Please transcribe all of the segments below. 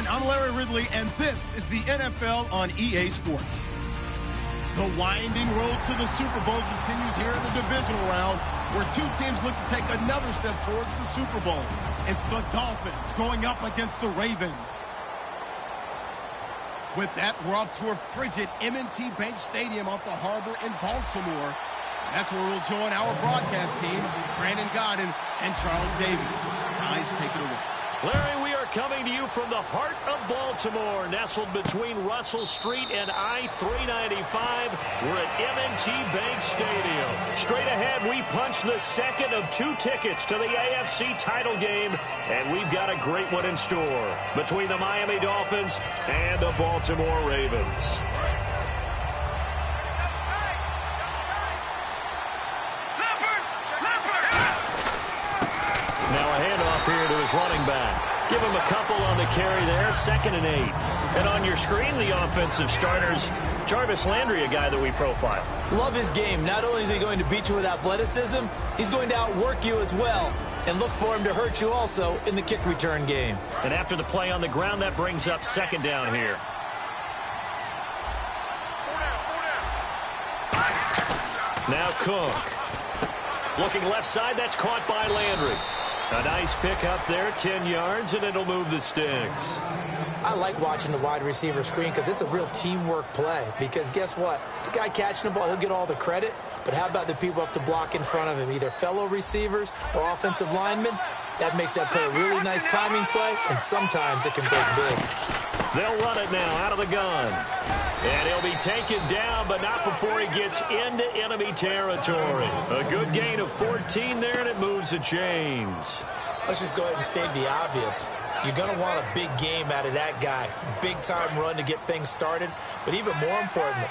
I'm Larry Ridley, and this is the NFL on EA Sports. The winding road to the Super Bowl continues here in the divisional round, where two teams look to take another step towards the Super Bowl. It's the Dolphins going up against the Ravens. With that, we're off to a frigid M&T Bank Stadium off the harbor in Baltimore. That's where we'll join our broadcast team, Brandon Godden and Charles Davies. Guys, take it away. Larry, we are coming to you from the heart of Baltimore, nestled between Russell Street and I-395. We're at M&T Bank Stadium. Straight ahead, we punch the second of two tickets to the AFC title game, and we've got a great one in store between the Miami Dolphins and the Baltimore Ravens. Now a handoff here to his running back. Give him a couple on the carry there, 2nd and 8. And on your screen, the offensive starters, Jarvis Landry, a guy that we profile. Love his game. Not only is he going to beat you with athleticism, he's going to outwork you as well. And look for him to hurt you also in the kick return game. And after the play on the ground, that brings up 2nd down here. Now Cook. Looking left side, that's caught by Landry. A nice pick up there, 10 yards, and it'll move the sticks. I like watching the wide receiver screen because it's a real teamwork play. Because guess what? The guy catching the ball, he'll get all the credit. But how about the people up to block in front of him, either fellow receivers or offensive linemen? That makes that play a really nice timing play, and sometimes it can break big. They'll run it now out of the gun. And he'll be taken down, but not before he gets into enemy territory. A good gain of 14 there, and it moves the chains. Let's just go ahead and state the obvious. You're going to want a big game out of that guy. Big-time run to get things started. But even more important,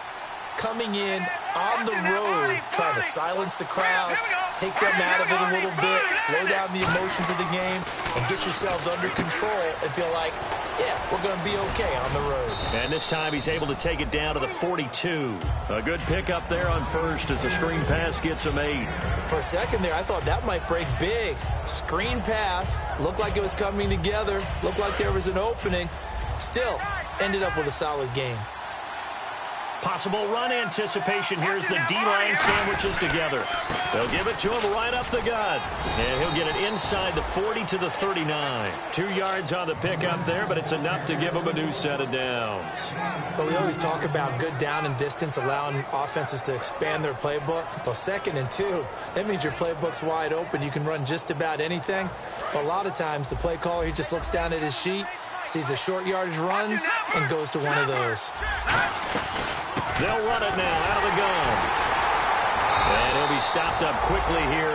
coming in on the road, trying to silence the crowd, take them out of it a little bit, slow down the emotions of the game, and get yourselves under control and feel like, yeah, we're going to be okay on the road. And this time he's able to take it down to the 42. A good pickup there on first as the screen pass gets him 8. For a second there, I thought that might break big. Screen pass, looked like it was coming together, looked like there was an opening. Still, ended up with a solid game. Possible run anticipation. Here's the D-line sandwiches together. They'll give it to him right up the gut. And he'll get it inside the 40 to the 39. 2 yards on the pickup there, but it's enough to give him a new set of downs. Well, we always talk about good down and distance, allowing offenses to expand their playbook. Well, 2nd and 2, that means your playbook's wide open. You can run just about anything. But a lot of times, the play caller, he just looks down at his sheet, sees the short yardage runs, and goes to one of those. They'll run it now out of the gun. And he'll be stopped up quickly here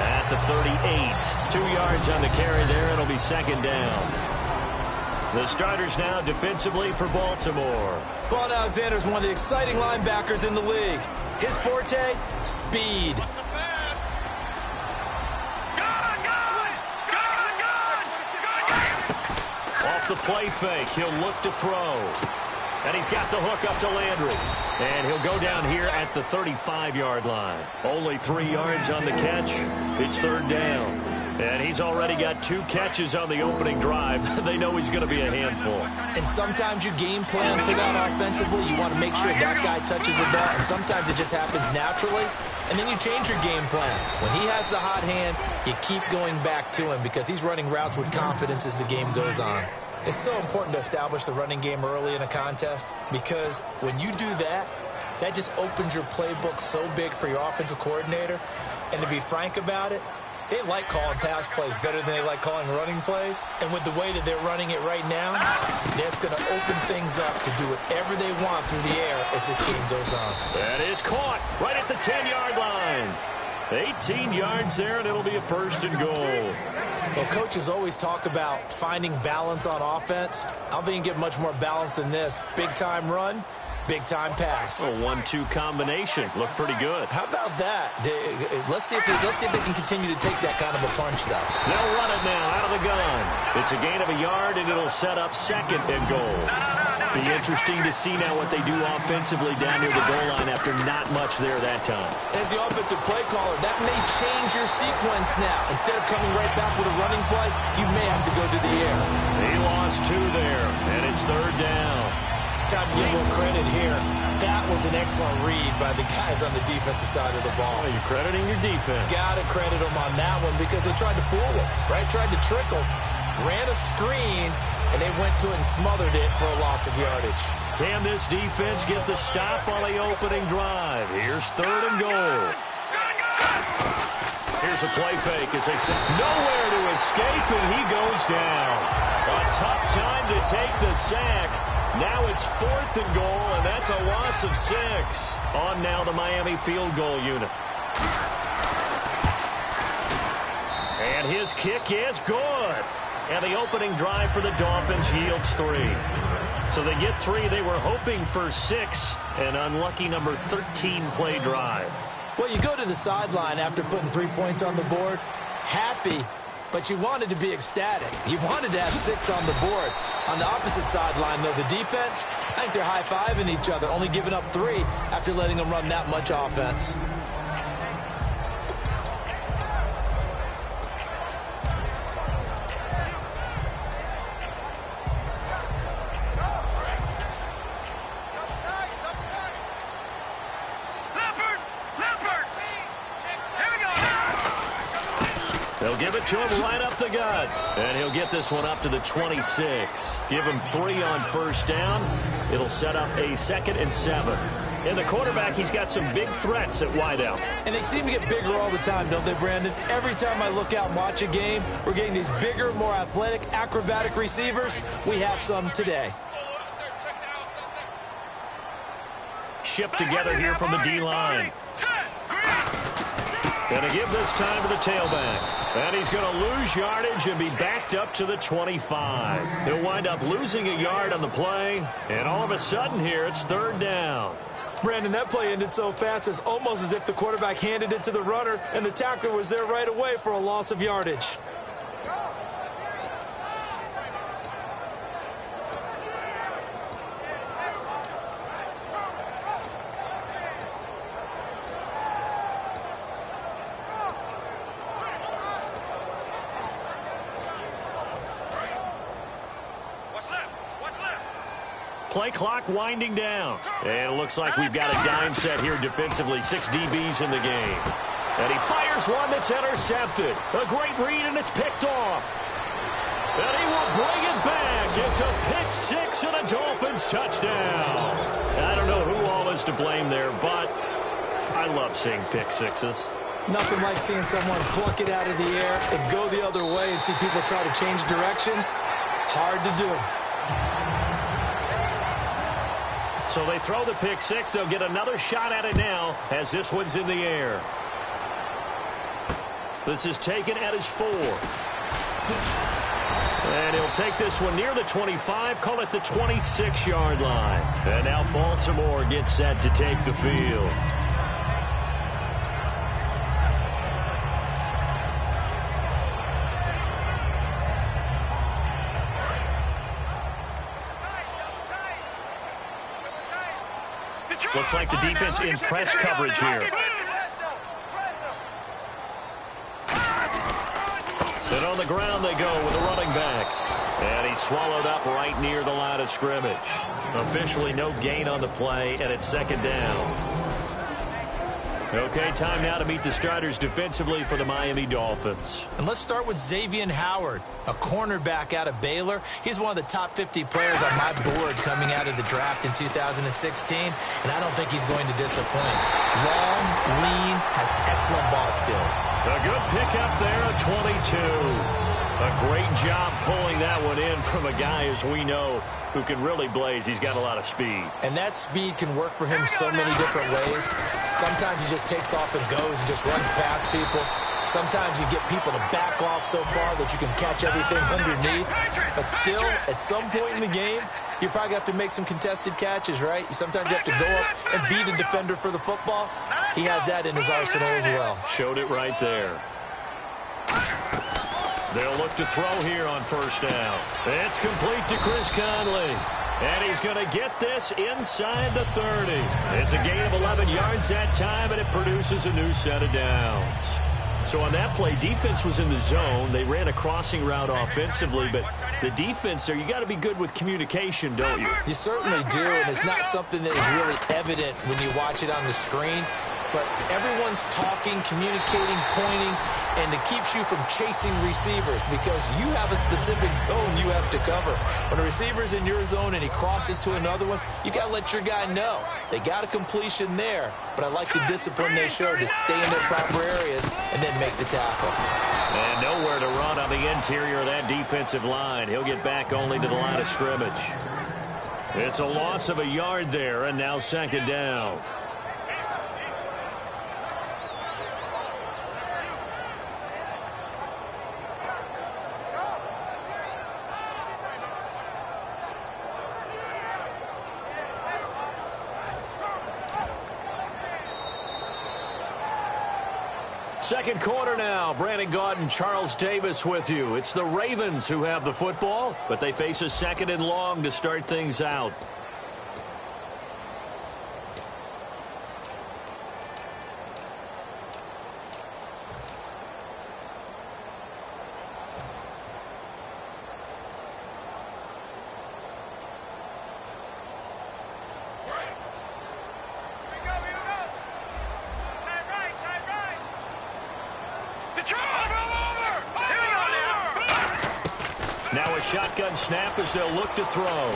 at the 38. 2 yards on the carry there. It'll be 2nd down. The starters now defensively for Baltimore. Vaughn Alexander is one of the exciting linebackers in the league. His forte, speed. Off the play fake, he'll look to throw. And he's got the hook up to Landry. And he'll go down here at the 35-yard line. Only 3 yards on the catch. It's 3rd down. And he's already got 2 catches on the opening drive. They know he's going to be a handful. And sometimes you game plan for that offensively. You want to make sure that guy touches the ball. And sometimes it just happens naturally. And then you change your game plan. When he has the hot hand, you keep going back to him because he's running routes with confidence as the game goes on. It's so important to establish the running game early in a contest because when you do that, that just opens your playbook so big for your offensive coordinator. And to be frank about it, they like calling pass plays better than they like calling running plays. And with the way that they're running it right now, that's going to open things up to do whatever they want through the air as this game goes on. That is caught right at the 10-yard line. 18 yards there, and it'll be a 1st and goal. Well, coaches always talk about finding balance on offense. I don't think you get much more balance than this. Big-time run, big-time pass. A 1-2 combination. Looked pretty good. How about that? Let's see if they can continue to take that kind of a punch, though. They'll run it now out of the gun. It's a gain of a yard, and it'll set up 2nd and goal. Be interesting to see now what they do offensively down near the goal line after not much there that time. As the offensive play caller, that may change your sequence now. Instead of coming right back with a running play, you may have to go to the air. He lost 2 there, and it's 3rd down. Time to give a little credit here. That was an excellent read by the guys on the defensive side of the ball. Well, you're crediting your defense. Got to credit them on that one because they tried to fool them, right? Tried to trickle, ran a screen, and they went to it and smothered it for a loss of yardage. Can this defense get the stop on the opening drive? Here's 3rd and goal. Here's a play fake as they say nowhere to escape, and he goes down. A tough time to take the sack. Now it's 4th and goal, and that's a loss of 6. On now the Miami field goal unit. And his kick is good. And the opening drive for the Dolphins yields 3. So they get 3. They were hoping for 6. An unlucky number 13 play drive. Well, you go to the sideline after putting 3 points on the board, happy, but you wanted to be ecstatic. You wanted to have 6 on the board. On the opposite sideline, though, the defense, I think they're high-fiving each other, only giving up 3 after letting them run that much offense. They'll give it to him right up the gut. And he'll get this one up to the 26. Give him 3 on 1st down. It'll set up a 2nd and 7. And the quarterback, he's got some big threats at wideout. And they seem to get bigger all the time, don't they, Brandon? Every time I look out and watch a game, we're getting these bigger, more athletic, acrobatic receivers. We have some today. Shift together here from the D-line. Going to give this time to the tailback. And he's going to lose yardage and be backed up to the 25. He'll wind up losing a yard on the play. And all of a sudden here, it's 3rd down. Brandon, that play ended so fast, it's almost as if the quarterback handed it to the runner, and the tackler was there right away for a loss of yardage. Play clock winding down. And it looks like we've got a dime set here defensively. 6 DBs in the game. And he fires one that's intercepted. A great read, and it's picked off. And he will bring it back. It's a pick 6 and a Dolphins touchdown. I don't know who all is to blame there, but I love seeing pick 6s. Nothing like seeing someone pluck it out of the air and go the other way and see people try to change directions. Hard to do. So they throw the pick 6. They'll get another shot at it now as this one's in the air. This is taken at his 4. And he'll take this one near the 25, call it the 26-yard line. And now Baltimore gets set to take the field. Looks like the defense in press coverage here. And on the ground they go with a running back. And he's swallowed up right near the line of scrimmage. Officially no gain on the play, and it's 2nd down. Okay, time now to meet the starters defensively for the Miami Dolphins. And let's start with Xavier Howard, a cornerback out of Baylor. He's one of the top 50 players on my board coming out of the draft in 2016, and I don't think he's going to disappoint. Long, lean, has excellent ball skills. A good pickup there, a 22. A great job pulling that one in from a guy, as we know, who can really blaze. He's got a lot of speed. And that speed can work for him so many different ways. Sometimes he just takes off and goes and just runs past people. Sometimes you get people to back off so far that you can catch everything underneath. But still, at some point in the game, you probably have to make some contested catches, right? Sometimes you have to go up and beat a defender for the football. He has that in his arsenal as well. Showed it right there. They'll look to throw here on first down. It's complete to Chris Conley. And he's going to get this inside the 30. It's a gain of 11 yards that time, and it produces a new set of downs. So on that play, defense was in the zone. They ran a crossing route offensively, but the defense there, you got to be good with communication, don't you? You certainly do, and it's not something that is really evident when you watch it on the screen. But everyone's talking, communicating, pointing, and it keeps you from chasing receivers because you have a specific zone you have to cover. When a receiver's in your zone and he crosses to another one, you got to let your guy know. They got a completion there, but I like the discipline they showed to stay in their proper areas and then make the tackle. And nowhere to run on the interior of that defensive line. He'll get back only to the line of scrimmage. It's a loss of a yard there, and now second down. Second quarter now. Brandon Gaudin and Charles Davis with you. It's the Ravens who have the football, but they face a second and long to start things out. Now a shotgun snap as they'll look to throw.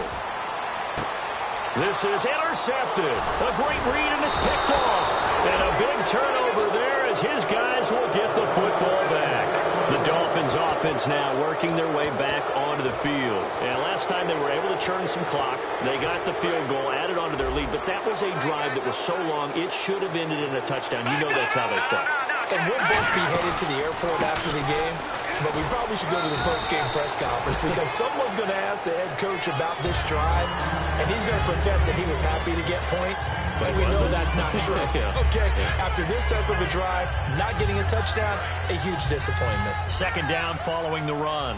This is intercepted. A great read, and it's picked off. And a big turnover there as his guys will get the football back. The Dolphins offense now working their way back onto the field. And last time they were able to churn some clock. They got the field goal, added onto their lead. But that was a drive that was so long, it should have ended in a touchdown. You know that's how they felt. And we'll both be headed to the airport after the game. But we probably should go to the post-game press conference because someone's going to ask the head coach about this drive, and he's going to profess that he was happy to get points, but we know that's not true. Yeah. Okay, after this type of a drive, not getting a touchdown, a huge disappointment. Second down following the run.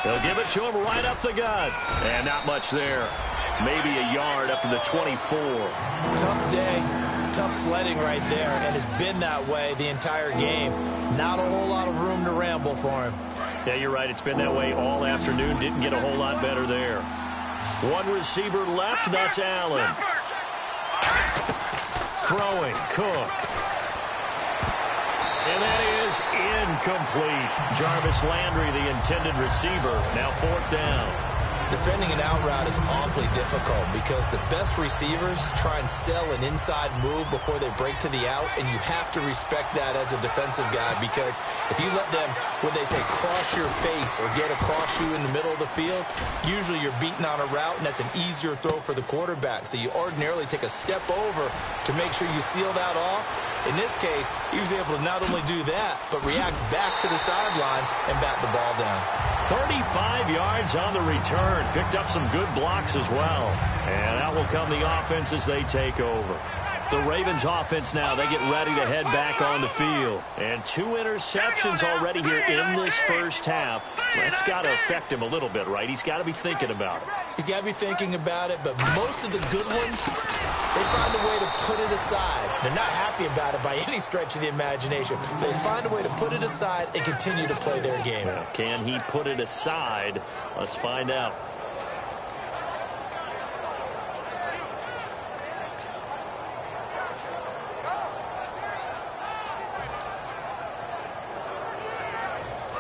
They'll give it to him right up the gut. And not much there. Maybe a yard up to the 24. Tough day. Tough sledding right there, and it's been that way the entire game. Not a whole lot of room to ramble for him. Yeah, you're right. It's been that way all afternoon. Didn't get a whole lot better there. One receiver left. That's Allen. Throwing. Cook. And that is incomplete. Jarvis Landry, the intended receiver. Now fourth down. Defending an out route is awfully difficult because the best receivers try and sell an inside move before they break to the out, and you have to respect that as a defensive guy because if you let them, when they say cross your face or get across you in the middle of the field, usually you're beating on a route, and that's an easier throw for the quarterback. So you ordinarily take a step over to make sure you seal that off. In this case, he was able to not only do that, but react back to the sideline and bat the ball down. 35 yards on the return. Picked up some good blocks as well. And out will come the offense as they take over. The Ravens offense now, they get ready to head back on the field. And 2 interceptions already here in this first half. That's got to affect him a little bit, right? He's got to be thinking about it. He's got to be thinking about it, but most of the good ones, they find a way to put it aside. They're not happy about it by any stretch of the imagination. They find a way to put it aside and continue to play their game. Well, can he put it aside? Let's find out.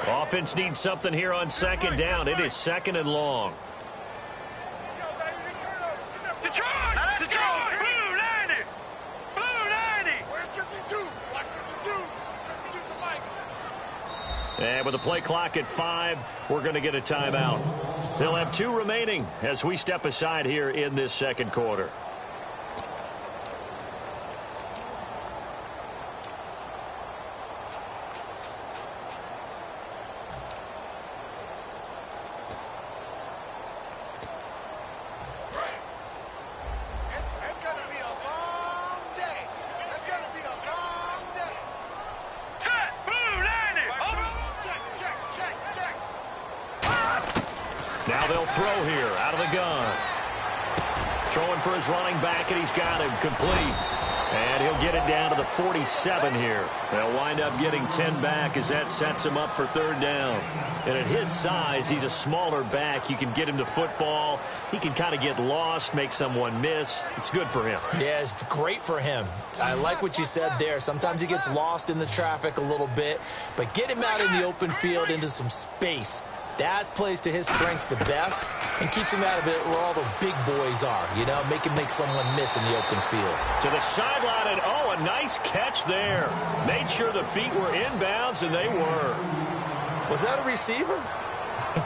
Offense needs something here on second down. It is second and long. And with the play clock at 5, we're going to get a timeout. They'll have 2 remaining as we step aside here in this second quarter. Now they'll throw here out of the gun. Throwing for his running back, and he's got him complete. And he'll get it down to the 47 here. They'll wind up getting 10 back as that sets him up for 3rd down. And at his size, he's a smaller back. You can get him to football. He can kind of get lost, make someone miss. It's good for him. Yeah, it's great for him. I like what you said there. Sometimes he gets lost in the traffic a little bit. But get him out in the open field into some space. That plays to his strengths the best and keeps him out of it where all the big boys are, you know, make someone miss in the open field. To the sideline, and oh, a nice catch there. Made sure the feet were inbounds, and they were. Was that a receiver?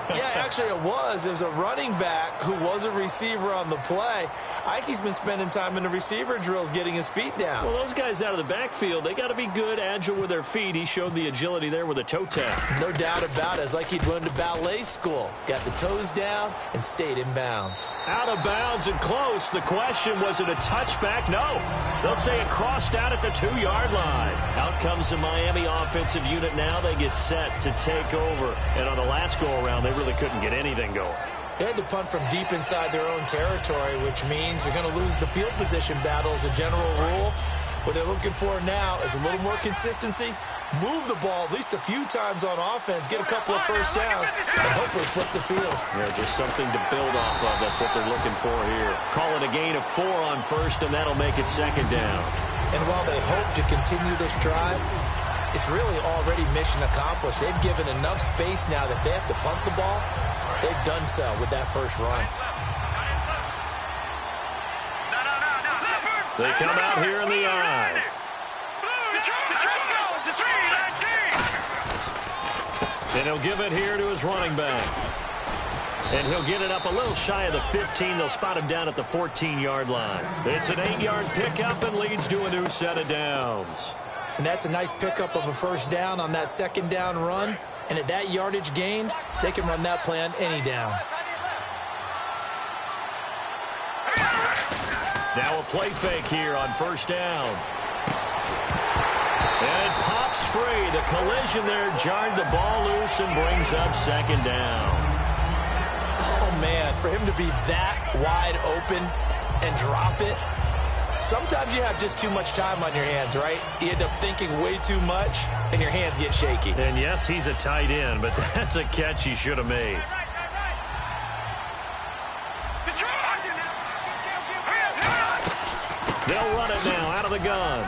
Yeah, actually it was. It was a running back who was a receiver on the play. I think he's been spending time in the receiver drills getting his feet down. Well, those guys out of the backfield, they got to be good, agile with their feet. He showed the agility there with a toe tap. No doubt about it. It's like he'd run to ballet school. Got the toes down and stayed in bounds. Out of bounds and close. The question, was it a touchback? No. They'll say it crossed out at the 2-yard line. Out comes the Miami offensive unit now. They get set to take over. And on the last go-around, they really couldn't get anything going. They had to punt from deep inside their own territory, which means they're going to lose the field position battle as a general rule. What they're looking for now is a little more consistency, move the ball at least a few times on offense, get a couple of first downs, and hopefully flip the field. Yeah, just something to build off of. That's what they're looking for here. Call it a gain of 4 on first, and that'll make it 2nd down. And while they hope to continue this drive, it's really already mission accomplished. They've given enough space now that they have to punt the ball. They've done so with that first run. They come out here in the eye. And he'll give it here to his running back. And he'll get it up a little shy of the 15. They'll spot him down at the 14-yard line. It's an 8-yard pickup and leads to a new set of downs. And that's a nice pickup of a first down on that 2nd down run. And at that yardage gained, they can run that play on any down. Now a play fake here on 1st down. And it pops free. The collision there jarred the ball loose and brings up 2nd down. Oh, man, for him to be that wide open and drop it. Sometimes you have just too much time on your hands, right? You end up thinking way too much, and your hands get shaky. And yes, he's a tight end, but that's a catch he should have made. They'll run it now out of the gun.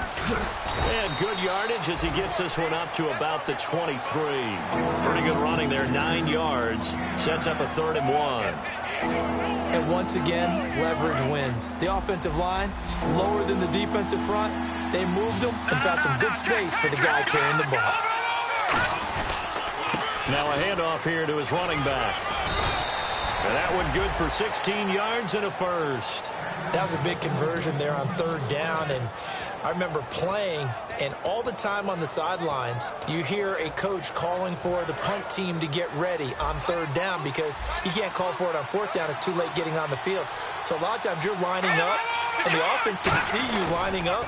And good yardage as he gets this one up to about the 23. Pretty good running there, 9 yards. Sets up a 3rd and 1. And once again, leverage wins. The offensive line, lower than the defensive front. They moved them and found some good space for the guy carrying the ball. Now a handoff here to his running back. And that one good for 16 yards and a first. That was a big conversion there on 3rd down, and I remember playing, and all the time on the sidelines, you hear a coach calling for the punt team to get ready on 3rd down because he can't call for it on 4th down. It's too late getting on the field. So a lot of times you're lining up, and the offense can see you lining up.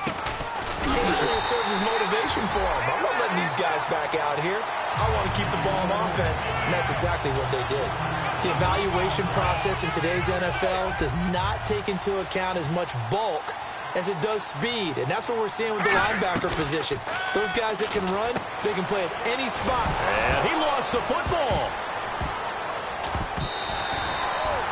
Usually it serves as motivation for them. I'm not letting these guys back out here. I want to keep the ball on offense, and that's exactly what they did. The evaluation process in today's NFL does not take into account as much bulk as it does speed, and that's what we're seeing with the linebacker position. Those guys that can run, they can play at any spot. And he lost the football.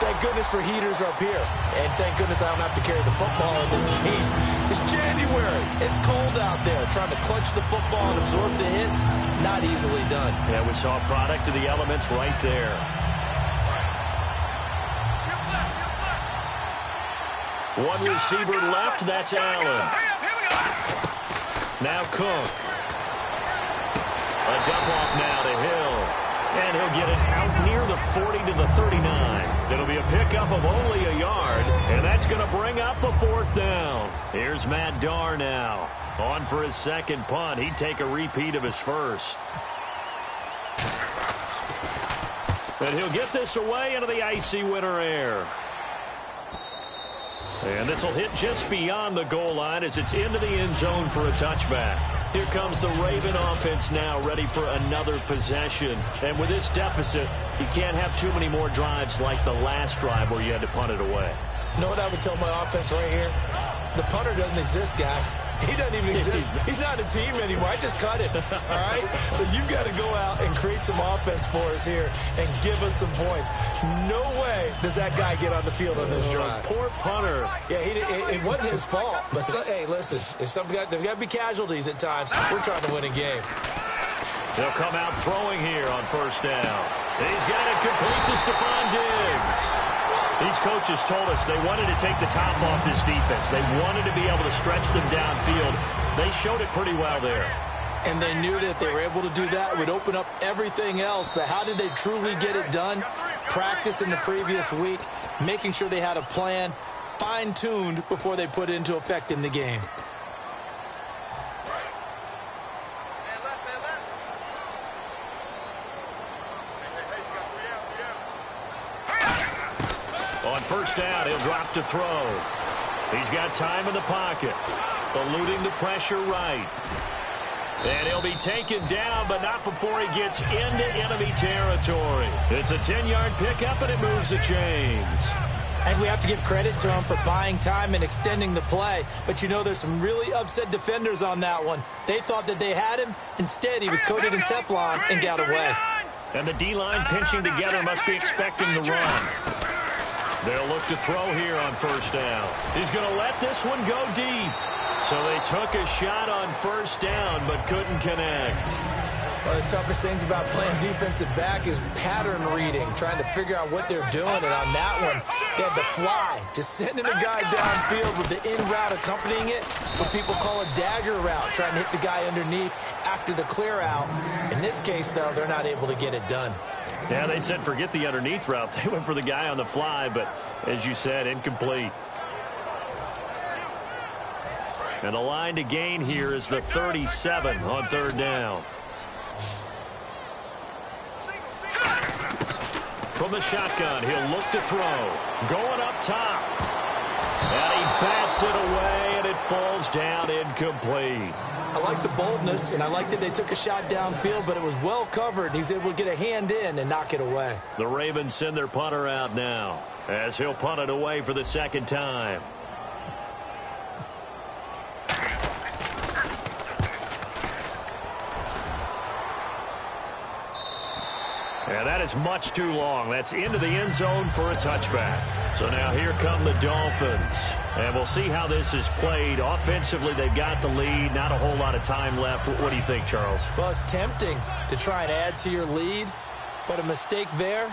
Thank goodness for heaters up here, and thank goodness I don't have to carry the football in this game. It's January. It's cold out there. Trying to clutch the football and absorb the hits, not easily done. Yeah, we saw a product of the elements right there. One receiver left, that's Allen. Now Cook. A dump off now to Hill. And he'll get it out near the 40 to the 39. It'll be a pickup of only a yard, and that's going to bring up a 4th down. Here's Matt Darr now. On for his second punt. He'd take a repeat of his first. And he'll get this away into the icy winter air. And this will hit just beyond the goal line as it's into the end zone for a touchback. Here comes the Raven offense now, ready for another possession. And with this deficit, you can't have too many more drives like the last drive where you had to punt it away. You know what I would tell my offense right here? The punter doesn't exist, guys. He doesn't even exist. He's not a team anymore. I just cut him, all right? So you've got to go out and create some offense for us here and give us some points. No way does that guy get on the field on this drive. Poor punter. Yeah, it wasn't his fault. But, hey, listen, there's got to be casualties at times. We're trying to win a game. They'll come out throwing here on 1st down. He's got it complete to Stephon Diggs. These coaches told us they wanted to take the top off this defense. They wanted to be able to stretch them downfield. They showed it pretty well there. And they knew that if they were able to do that, it would open up everything else. But how did they truly get it done? Practice in the previous week, making sure they had a plan, fine-tuned before they put it into effect in the game. On 1st down, he'll drop to throw. He's got time in the pocket, eluding the pressure right. And he'll be taken down, but not before he gets into enemy territory. It's a 10-yard pickup, and it moves the chains. And we have to give credit to him for buying time and extending the play. But, you know, there's some really upset defenders on that one. They thought that they had him. Instead, he was coated in Teflon and got away. And the D-line pinching together must be expecting the run. They'll look to throw here on 1st down. He's going to let this one go deep. So they took a shot on 1st down, but couldn't connect. One of the toughest things about playing defensive back is pattern reading, trying to figure out what they're doing. And on that one, they had the fly, just sending a guy downfield with the in route accompanying it, what people call a dagger route, trying to hit the guy underneath after the clear out. In this case, though, they're not able to get it done. Yeah, they said forget the underneath route. They went for the guy on the fly, but as you said, incomplete. And the line to gain here is the 37 on 3rd down. From the shotgun, he'll look to throw. Going up top. And he bats it away, and it falls down incomplete. I like the boldness, and I like that they took a shot downfield, but it was well covered. He was able to get a hand in and knock it away. The Ravens send their punter out now as he'll punt it away for the 2nd time. And that is much too long. That's into the end zone for a touchback. So now here come the Dolphins. And we'll see how this is played. Offensively, they've got the lead. Not a whole lot of time left. What do you think, Charles? Well, it's tempting to try and add to your lead, but a mistake there,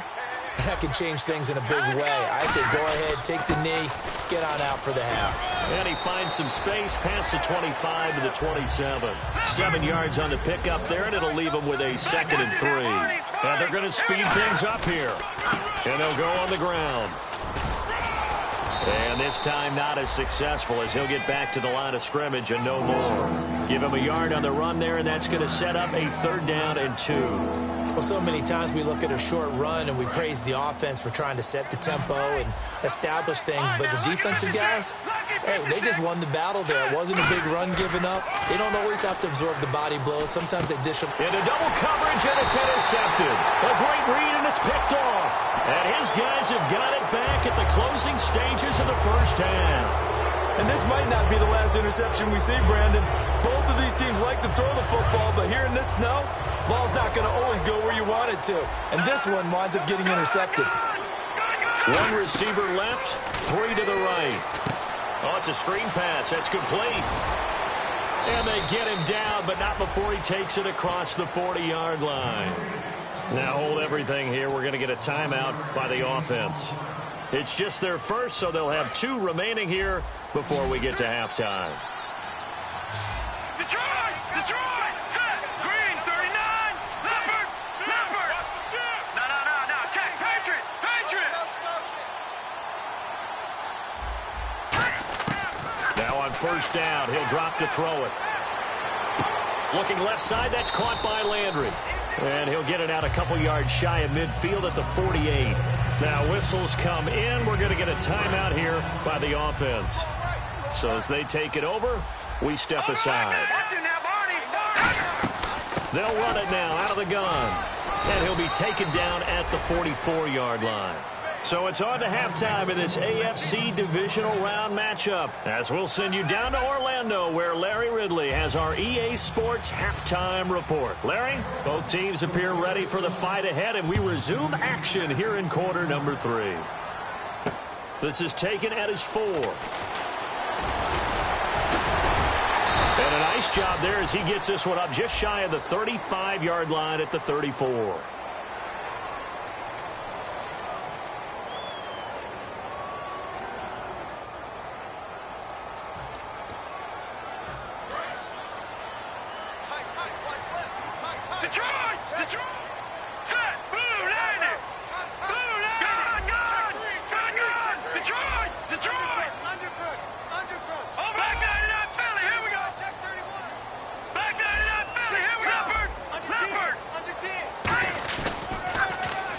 that could change things in a big way. I say go ahead, take the knee, get on out for the half. And he finds some space past the 25 to the 27. 7 yards on the pickup there, and it'll leave him with a 2nd and 3. And they're going to speed things up here. And they'll go on the ground. And this time not as successful as he'll get back to the line of scrimmage and no more. Give him a yard on the run there, and that's going to set up a 3rd down and 2. Well, so many times we look at a short run and we praise the offense for trying to set the tempo and establish things, but the defensive guys, hey, they just won the battle there. It wasn't a big run given up. They don't always have to absorb the body blows. Sometimes they dish them. Into double coverage, and it's intercepted. A great read, and it's picked off. And his guys have got it back at the closing stages of the 1st half. And this might not be the last interception we see, Brandon. Both of these teams like to throw the football, but here in this snow, ball's not going to always go where you want it to. And this one winds up getting intercepted. 1 receiver left, 3 to the right. Oh, it's a screen pass. That's complete. And they get him down, but not before he takes it across the 40-yard line. Now hold everything here. We're going to get a timeout by the offense. It's just their first, so they'll have 2 remaining here before we get to halftime. Detroit! Set! Green, 39! Leopard! first down. He'll drop to throw it. Looking left side, that's caught by Landry. And he'll get it out a couple yards shy of midfield at the 48. Now whistles come in. We're going to get a timeout here by the offense. So as they take it over, we step aside. They'll run it now out of the gun. And he'll be taken down at the 44-yard line. So it's on to halftime in this AFC divisional round matchup, as we'll send you down to Orlando, where Larry Ridley has our EA Sports halftime report. Larry, both teams appear ready for the fight ahead, and we resume action here in quarter number 3. This is taken at his 4. And a nice job there as he gets this one up just shy of the 35-yard line at the 34.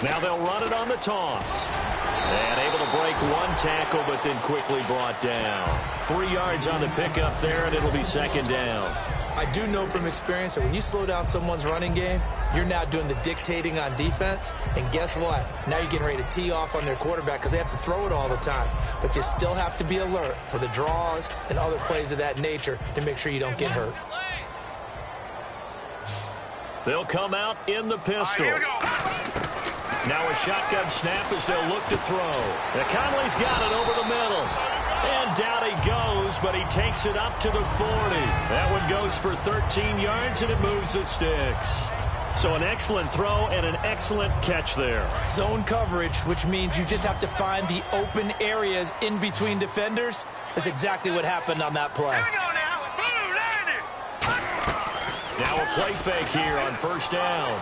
Now they'll run it on the toss. And able to break one tackle, but then quickly brought down. 3 yards on the pickup there, and it'll be second down. I do know from experience that when you slow down someone's running game, you're now doing the dictating on defense. And guess what? Now you're getting ready to tee off on their quarterback because they have to throw it all the time. But you still have to be alert for the draws and other plays of that nature to make sure you don't get hurt. They'll come out in the pistol. Now a shotgun snap as they'll look to throw. Now Conley's got it over the middle. And down he goes, but he takes it up to the 40. That one goes for 13 yards, and it moves the sticks. So an excellent throw and an excellent catch there. Zone coverage, which means you just have to find the open areas in between defenders. That's exactly what happened on that play. Now a play fake here on first down.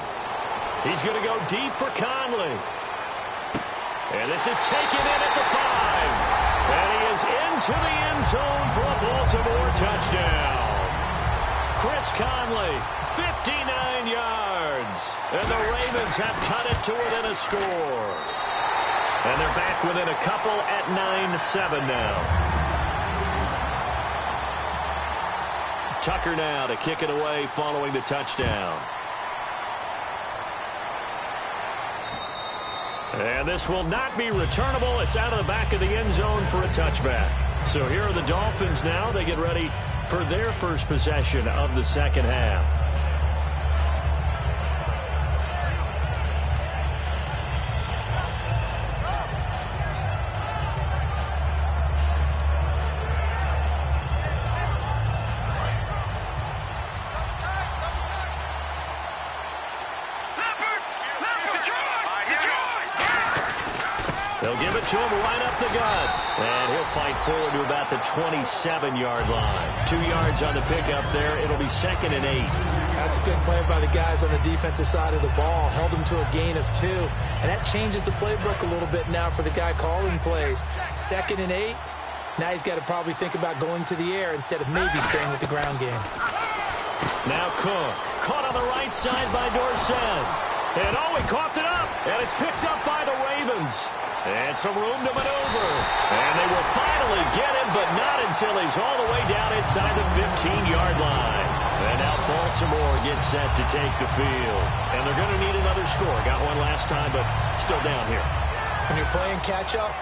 He's going to go deep for Conley. And this is taken in at the 5. And he is into the end zone for a Baltimore touchdown. Chris Conley, 59 yards. And the Ravens have cut it to within a score. And they're back within a couple at 9-7 now. Tucker now to kick it away following the touchdown. And this will not be returnable. It's out of the back of the end zone for a touchback. So here are the Dolphins now. They get ready for their first possession of the second half. They'll give it to him right up the gut. And he'll fight forward to about the 27-yard line. 2 yards on the pickup there. It'll be 2nd and 8. That's a good play by the guys on the defensive side of the ball. Held him to a gain of 2. And that changes the playbook a little bit now for the guy calling plays. 2nd and 8. Now he's got to probably think about going to the air instead of maybe staying with the ground game. Now Cook. Caught on the right side by Dorsett. And oh, he coughed it up. And it's picked up by the Ravens. And some room to maneuver. And they will finally get him, but not until he's all the way down inside the 15-yard line. And now Baltimore gets set to take the field. And they're going to need another score. Got one last time, but still down here. When you're playing catch-up,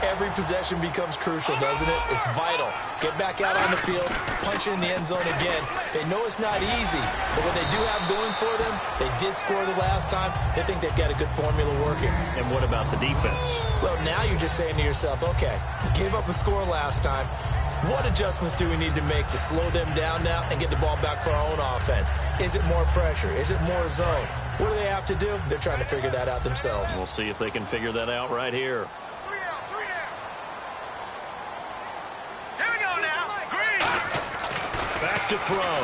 every possession becomes crucial, doesn't it? It's vital. Get back out on the field, punch it in the end zone again. They know it's not easy, but what they do have going for them, they did score the last time. They think they've got a good formula working. And what about the defense? Well, now you're just saying to yourself, okay, we gave up a score last time. What adjustments do we need to make to slow them down now and get the ball back for our own offense? Is it more pressure? Is it more zone? What do they have to do? They're trying to figure that out themselves. We'll see if they can figure that out right here. Back to throw.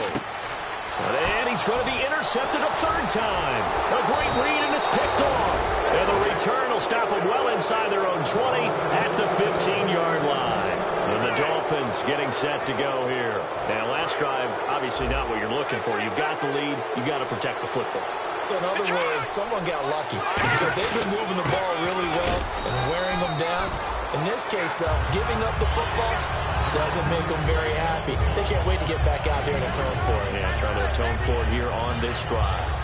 And he's going to be intercepted a third time. A great read, and it's picked off. And the return will stop them well inside their own 20 at the 15-yard line. And the Dolphins getting set to go here. And last drive, obviously not what you're looking for. You've got the lead. You've got to protect the football. So in other words, someone got lucky because they've been moving the ball really well and wearing them down. In this case, though, giving up the football doesn't make them very happy. They can't wait to get back out there and atone for it. Yeah, trying to atone for it here on this drive.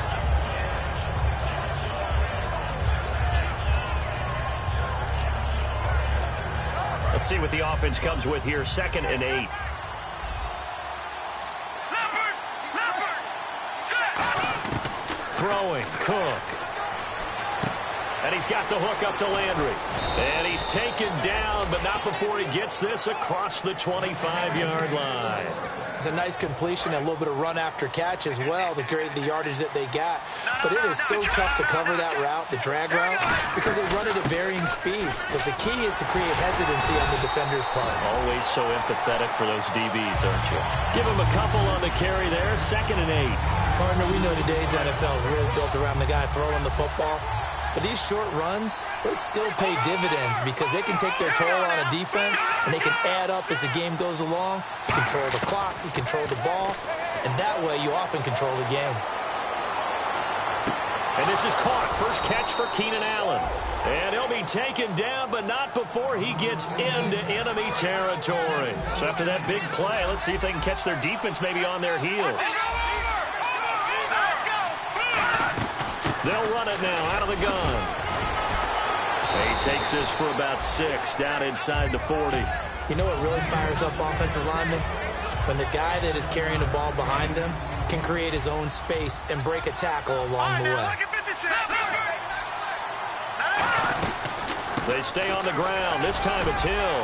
Let's see what the offense comes with here. 2nd and 8. Throwing, Cook. And he's got the hook up to Landry. And he's taken down, but not before he gets this across the 25-yard line. It's a nice completion and a little bit of run after catch as well to create the yardage that they got. But it is so tough to cover that route, the drag route, because they run it at varying speeds. Because the key is to create hesitancy on the defender's part. Always so empathetic for those DBs, aren't you? Give him a couple on the carry there. 2nd and 8. Partner, we know today's NFL is really built around the guy throwing the football. But these short runs, they still pay dividends because they can take their toll on a defense and they can add up as the game goes along. You control the clock, you control the ball, and that way you often control the game. And this is caught. First catch for Keenan Allen. And he'll be taken down, but not before he gets into enemy territory. So after that big play, let's see if they can catch their defense maybe on their heels. They'll run it now out of the gun. He takes this for about 6 down inside the 40. You know what really fires up offensive linemen? When the guy that is carrying the ball behind them can create his own space and break a tackle along the way. They stay on the ground. This time it's Hill.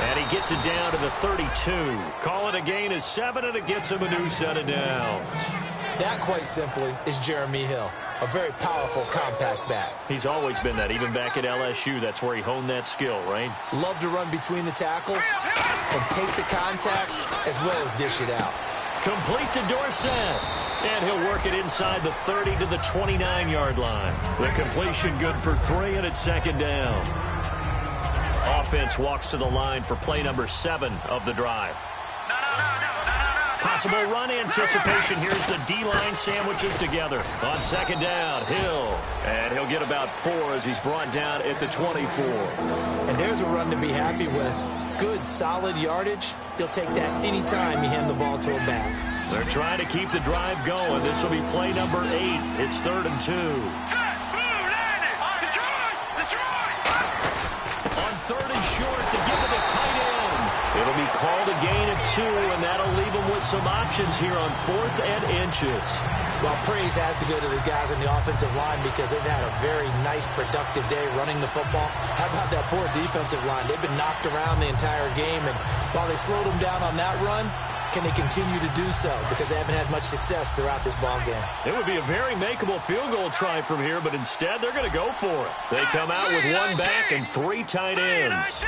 And he gets it down to the 32. Call it a gain of 7, and it gets him a new set of downs. That, quite simply, is Jeremy Hill. A very powerful, compact back. He's always been that. Even back at LSU, that's where he honed that skill, right? Love to run between the tackles and take the contact as well as dish it out. Complete to Dorsett. And he'll work it inside the 30 to the 29-yard line. The completion good for 3, and it's 2nd down. Offense walks to the line for play number 7 of the drive. Possible run anticipation. Here's the D-line sandwiches together. On 2nd down, Hill. And he'll get about 4 as he's brought down at the 24. And there's a run to be happy with. Good, solid yardage. He'll take that anytime you hand the ball to a back. They're trying to keep the drive going. This will be play number 8. It's 3rd and 2. On 3rd and short to give it to tight end. It'll be called a gain of 2, and that'll leave them with some options here on 4th and inches. Well, praise has to go to the guys on the offensive line because they've had a very nice, productive day running the football. How about that poor defensive line? They've been knocked around the entire game, and while they slowed them down on that run, can they continue to do so? Because they haven't had much success throughout this ball game. It would be a very makeable field goal try from here, but instead they're going to go for it. They come out with 1 back and 3 tight ends.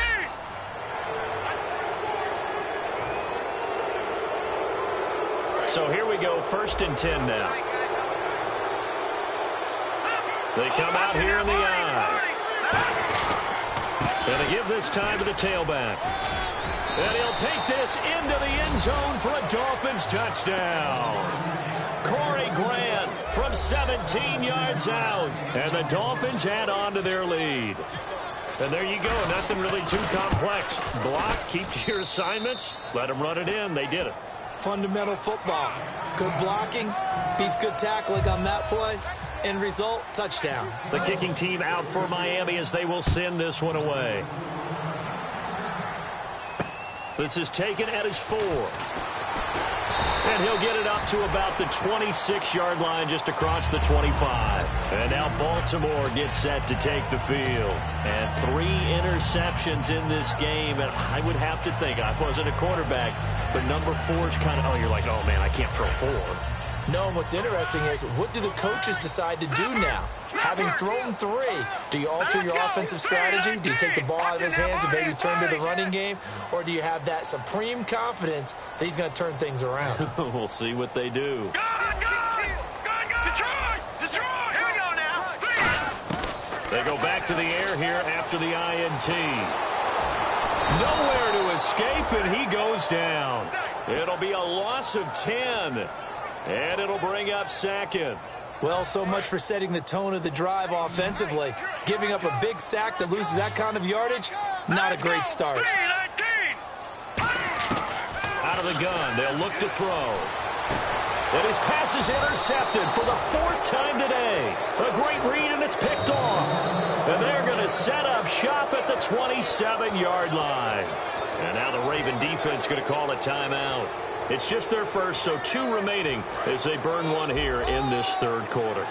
So here we go, 1st and 10 now. They come out here in the I. And they give this time to the tailback. And he'll take this into the end zone for a Dolphins touchdown. Corey Grant from 17 yards out. And the Dolphins add on to their lead. And there you go, nothing really too complex. Block, keep to your assignments, let them run it in. They did it. Fundamental football. Good blocking, beats good tackling on that play. End result, touchdown. The kicking team out for Miami as they will send this one away. This is taken at his 4. And he'll get it up to about the 26-yard line just across the 25. And now Baltimore gets set to take the field. And 3 interceptions in this game. And I would have to think, I wasn't a quarterback, but number 4 is kind of, oh, you're like, oh, man, I can't throw 4. No, and what's interesting is, what do the coaches decide to do now? Having thrown 3, do you alter your offensive strategy? Do you take the ball out of his hands and maybe turn to the running game? Or do you have that supreme confidence that he's going to turn things around? We'll see what they do. They go back to the air here after the INT. Nowhere to escape, and he goes down. It'll be a loss of 10, and it'll bring up second. Well, so much for setting the tone of the drive offensively. Giving up a big sack that loses that kind of yardage, not a great start. Out of the gun, they'll look to throw. And his pass is intercepted for the 4th time today. A great read, and it's picked off. And they're going to set up shop at the 27-yard line. And now the Raven defense going to call a timeout. It's just their first, so 2 remaining as they burn one here in this 3rd quarter.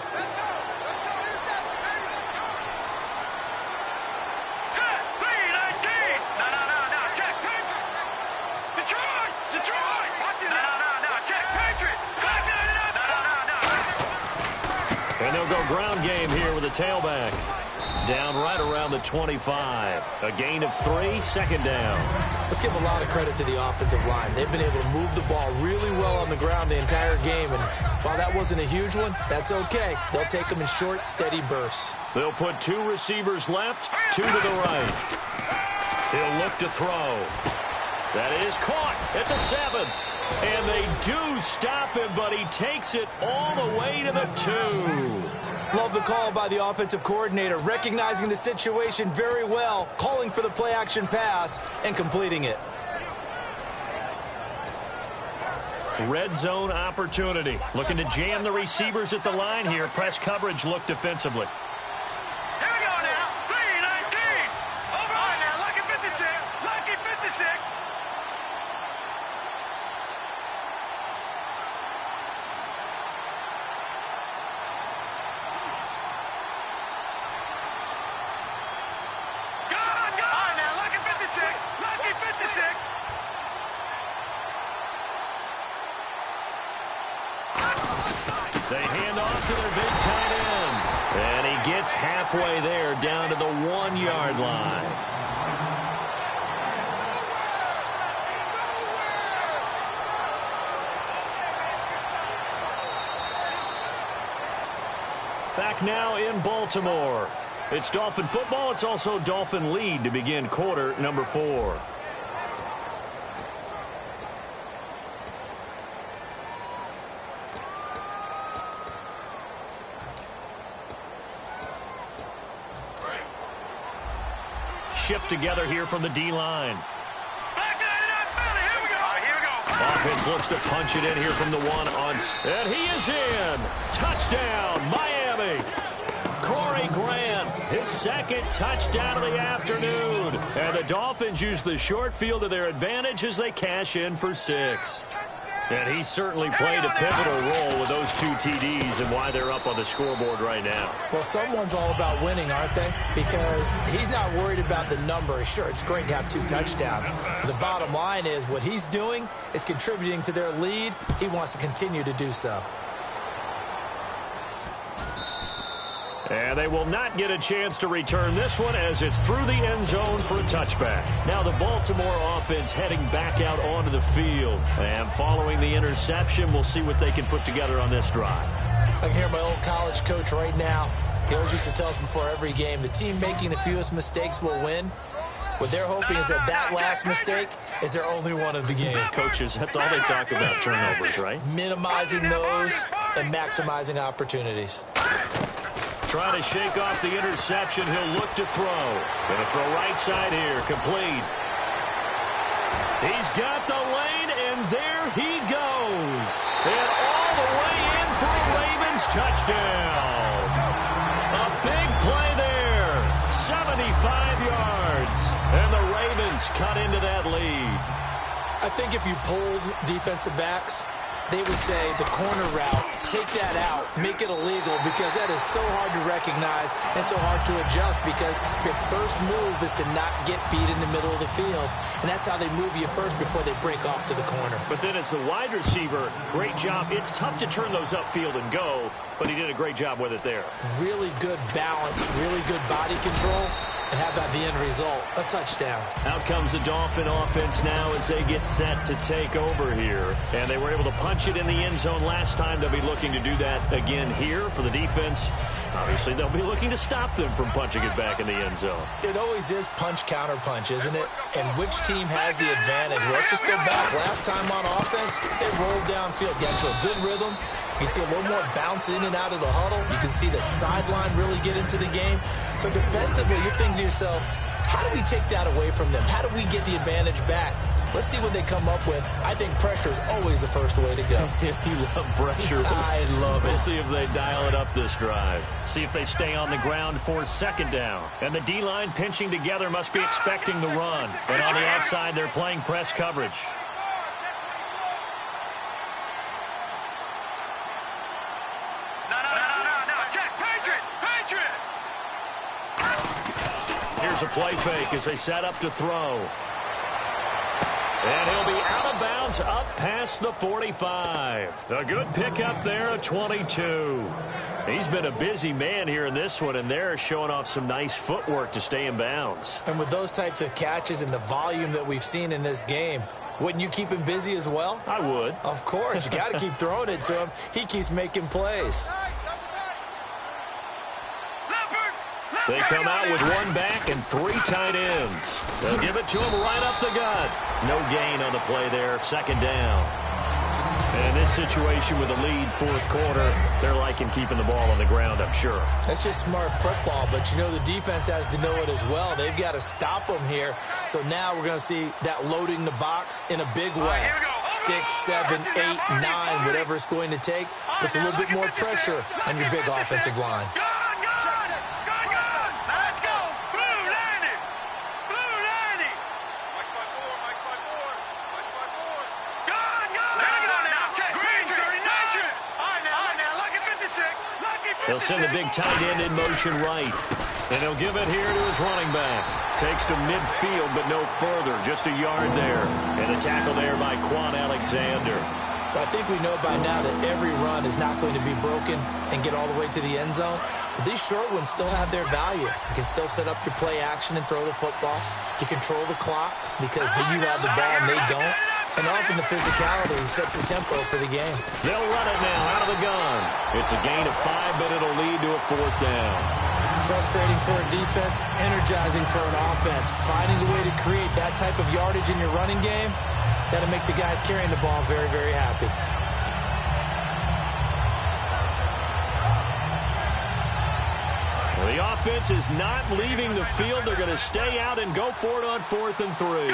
And they'll go ground game here with a tailback. Down right around the 25. A gain of 3, 2nd down. Let's give a lot of credit to the offensive line. They've been able to move the ball really well on the ground the entire game. And while that wasn't a huge one, that's okay. They'll take them in short, steady bursts. They'll put 2 receivers left, 2 to the right. He'll look to throw. That is caught at the 7. And they do stop him, but he takes it all the way to the 2. Love the call by the offensive coordinator, recognizing the situation very well, calling for the play-action pass, and completing it. Red zone opportunity. Looking to jam the receivers at the line here. Press coverage look defensively. Here we go now. 3-19. Over right now. Lucky 56. Lucky 56. They hand off to their big tight end. And he gets halfway there down to the 1-yard line. Back now in Baltimore. It's Dolphin football. It's also Dolphin lead to begin quarter number 4. Shift together here from the D-line. Offense looks to punch it in here from the 1 on. And he is in. Touchdown, Miami. Corey Grant, his 2nd touchdown of the afternoon. And the Dolphins use the short field to their advantage as they cash in for 6. And he certainly played a pivotal role with those 2 TDs and why they're up on the scoreboard right now. Well, someone's all about winning, aren't they? Because he's not worried about the number. Sure, it's great to have 2 touchdowns. But the bottom line is what he's doing is contributing to their lead. He wants to continue to do so. And they will not get a chance to return this one as it's through the end zone for a touchback. Now the Baltimore offense heading back out onto the field. And following the interception, we'll see what they can put together on this drive. I can hear my old college coach right now. He always used to tell us before every game, the team making the fewest mistakes will win. What they're hoping is that last mistake is their only one of the game. Coaches, that's all they talk about, turnovers, right? Minimizing those and maximizing opportunities. Trying to shake off the interception. He'll look to throw. Going to throw right side here. Complete. He's got the lane, and there he goes. And all the way in for a Ravens touchdown. A big play there. 75 yards. And the Ravens cut into that lead. I think if you polled defensive backs, they would say the corner route, take that out, make it illegal, because that is so hard to recognize and so hard to adjust, because your first move is to not get beat in the middle of the field. And that's how they move you first before they break off to the corner. But then as the wide receiver, great job. It's tough to turn those upfield and go, but he did a great job with it there. Really good balance, really good body control, And how about the end result? A touchdown. Out comes the Dolphin offense now as they get set to take over here. And they were able to punch it in the end zone last time. They'll be looking to do that again here for the defense. Obviously, they'll be looking to stop them from punching it back in the end zone. It always is punch-counter-punch, isn't it? And which team has the advantage? Well, let's just go back. Last time on offense, they rolled downfield, got into a good rhythm. You can see a little more bounce in and out of the huddle. You can see the sideline really get into the game. So defensively, you're thinking to yourself, how do we take that away from them? How do we get the advantage back? Let's see what they come up with. I think pressure is always the first way to go. You love pressure. I love it. We'll see if they dial it up this drive. See if they stay on the ground for second down. And the D-line pinching together must be expecting the run. And on the outside, they're playing press coverage. Here's a play fake as they set up to throw. And he'll be out of bounds up past the 45. A good pickup there at 22. He's been a busy man here in this one, and they're showing off some nice footwork to stay in bounds. And with those types of catches and the volume that we've seen in this game, wouldn't you keep him busy as well? I would. Of course. You got to keep throwing it to him. He keeps making plays. They come out with one back and three tight ends. They'll give it to him right up the gut. No gain on the play there, second down. And in this situation with a lead fourth quarter, they're liking keeping the ball on the ground, I'm sure. That's just smart football, but you know the defense has to know it as well. They've got to stop them here. So now we're going to see that loading the box in a big way. 6, 7, 8, 9, whatever it's going to take. Puts a little bit more pressure on your big offensive line. They'll send the big tight end in motion right. And he'll give it here to his running back. Takes to midfield, but no further. Just a yard there. And a tackle there by Quan Alexander. Well, I think we know by now that every run is not going to be broken and get all the way to the end zone. But these short ones still have their value. You can still set up your play action and throw the football. You control the clock because you have the ball and they don't. And often the physicality sets the tempo for the game. They'll run it now out of the gun. It's a gain of 5, but it'll lead to a fourth down. Frustrating for a defense, energizing for an offense. Finding a way to create that type of yardage in your running game, that'll make the guys carrying the ball very, very happy. Well, the offense is not leaving the field. They're going to stay out and go for it on 4th and 3.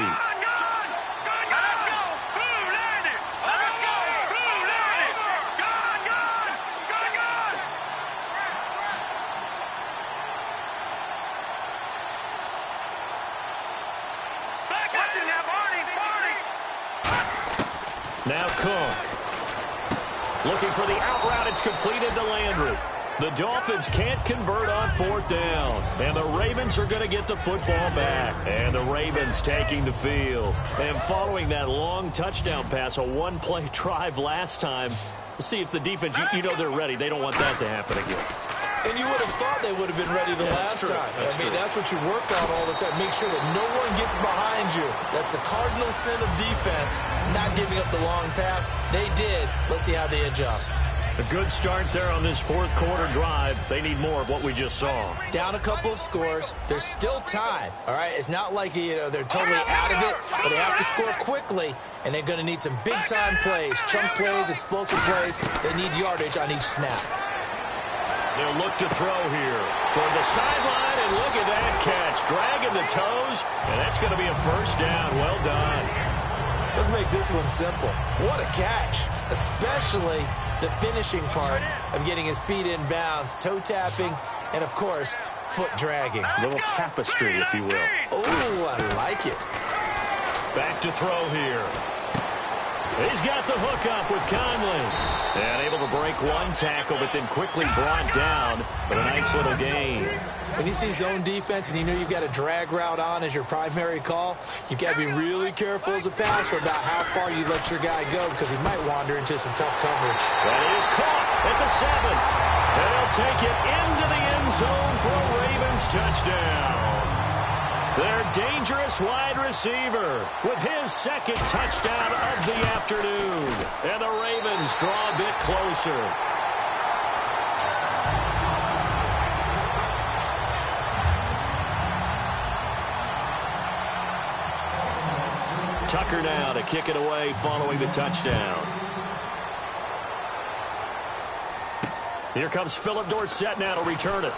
Now Cook. Looking for the out route. It's completed to Landry. The Dolphins can't convert on 4th down. And the Ravens are going to get the football back. And the Ravens taking the field. And following that long touchdown pass, a one-play drive last time, we'll see if the defense, you know they're ready. They don't want that to happen again. And you would have thought they would have been ready the last time. That's what you work on all the time. Make sure that no one gets behind you. That's the cardinal sin of defense, not giving up the long pass. They did. Let's see how they adjust. A good start there on this fourth quarter drive. They need more of what we just saw. Down a couple of scores. There's still time, all right? It's not like, they're totally out of it, but they have to score quickly, and they're going to need some big-time plays, chunk plays, explosive plays. They need yardage on each snap. They'll look to throw here toward the sideline, and look at that catch. Dragging the toes, and that's going to be a first down. Well done. Let's make this one simple. What a catch, especially the finishing part of getting his feet in bounds, toe tapping, and, of course, foot dragging. A little tapestry, if you will. Oh, I like it. Back to throw here. He's got the hook up with Conley. And able to break one tackle, but then quickly brought down. But a nice little gain. When you see zone defense and you know you've got a drag route on as your primary call, you've got to be really careful as a passer about how far you let your guy go because he might wander into some tough coverage. That is caught at the 7. And they'll take it into the end zone for a Ravens touchdown. Their dangerous wide receiver with his second touchdown of the afternoon. And the Ravens draw a bit closer. Tucker now to kick it away following the touchdown. Here comes Philip Dorsett now to return it.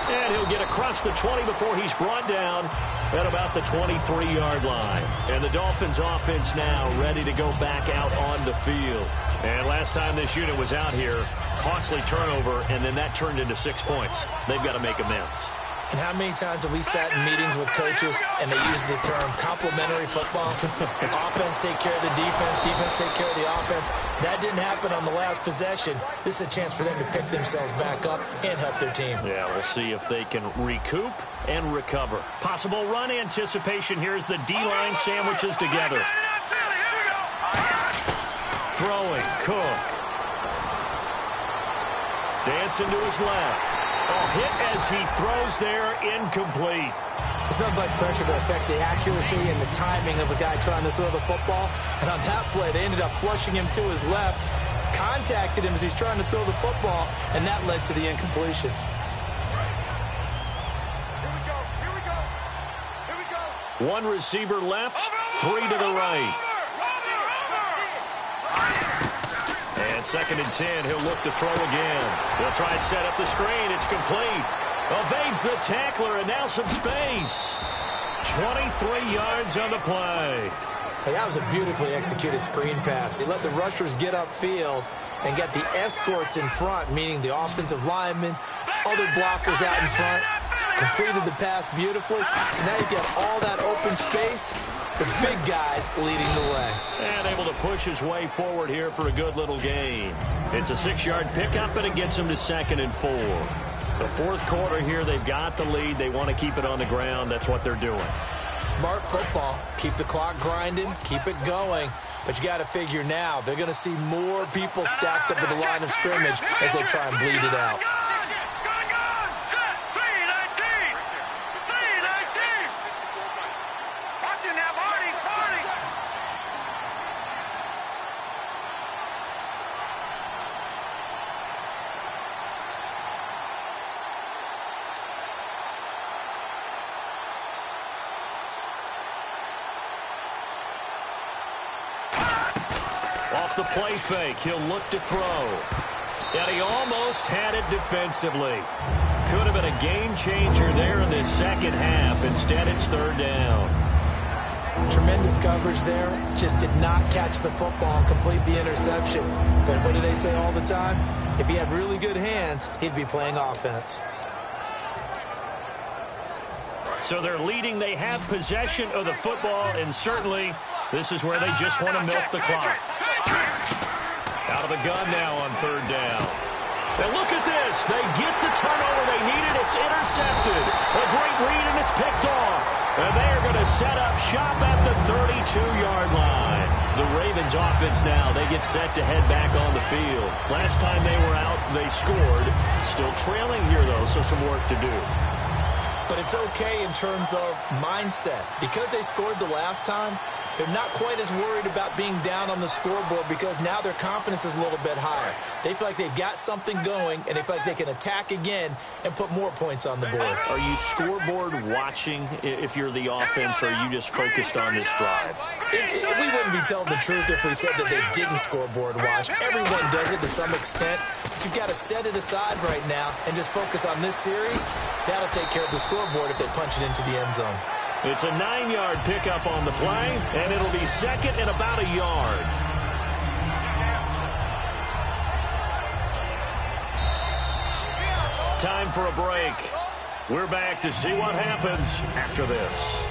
And he'll get across the 20 before he's brought down at about the 23-yard line. And the Dolphins offense now ready to go back out on the field. And last time this unit was out here, costly turnover, and then that turned into 6 points. They've got to make amends. And how many times have we sat in meetings with coaches and they use the term complementary football? Offense take care of the defense, defense take care of the offense. That didn't happen on the last possession. This is a chance for them to pick themselves back up and help their team. Yeah, we'll see if they can recoup and recover. Possible run anticipation here as the D-line sandwiches together. Throwing, Cook. Dancing to his left. Hit as he throws there, incomplete. It's nothing like pressure to affect the accuracy and the timing of a guy trying to throw the football. And on that play, they ended up flushing him to his left, contacted him as he's trying to throw the football, and that led to the incompletion. One receiver left, three to the right. And 2nd and 10, he'll look to throw again. He'll try and set up the screen. It's complete. Evades the tackler, and now some space. 23 yards on the play. Hey, that was a beautifully executed screen pass. He let the rushers get upfield and get the escorts in front, meaning the offensive linemen, other blockers out in front. Completed the pass beautifully. So now you've got all that open space. The big guys leading the way. And able to push his way forward here for a good little gain. It's a 6-yard pickup, and it gets him to 2nd and 4. The fourth quarter here, they've got the lead. They want to keep it on the ground. That's what they're doing. Smart football. Keep the clock grinding. Keep it going. But you got to figure now, they're going to see more people stacked up at the line of scrimmage as they try and bleed it out. Off the play fake, he'll look to throw. And he almost had it defensively. Could have been a game changer there in this second half. Instead, it's 3rd down. Tremendous coverage there. Just did not catch the football and complete the interception. But what do they say all the time? If he had really good hands, he'd be playing offense. So they're leading. They have possession of the football, and certainly this is where they just want to milk the clock. Out of the gun now on 3rd down. And look at this. They get the turnover they needed. It's intercepted. A great read, and it's picked off. And they are going to set up shop at the 32-yard line. The Ravens offense now, they get set to head back on the field. Last time they were out, they scored. Still trailing here, though, so some work to do. But it's okay in terms of mindset. Because they scored the last time, they're not quite as worried about being down on the scoreboard because now their confidence is a little bit higher. They feel like they've got something going, and they feel like they can attack again and put more points on the board. Are you scoreboard watching if you're the offense, or are you just focused on this drive? We wouldn't be telling the truth if we said that they didn't scoreboard watch. Everyone does it to some extent, but you've got to set it aside right now and just focus on this series. That'll take care of the scoreboard if they punch it into the end zone. It's a 9-yard pickup on the play, and it'll be 2nd and about a yard. Time for a break. We're back to see what happens after this.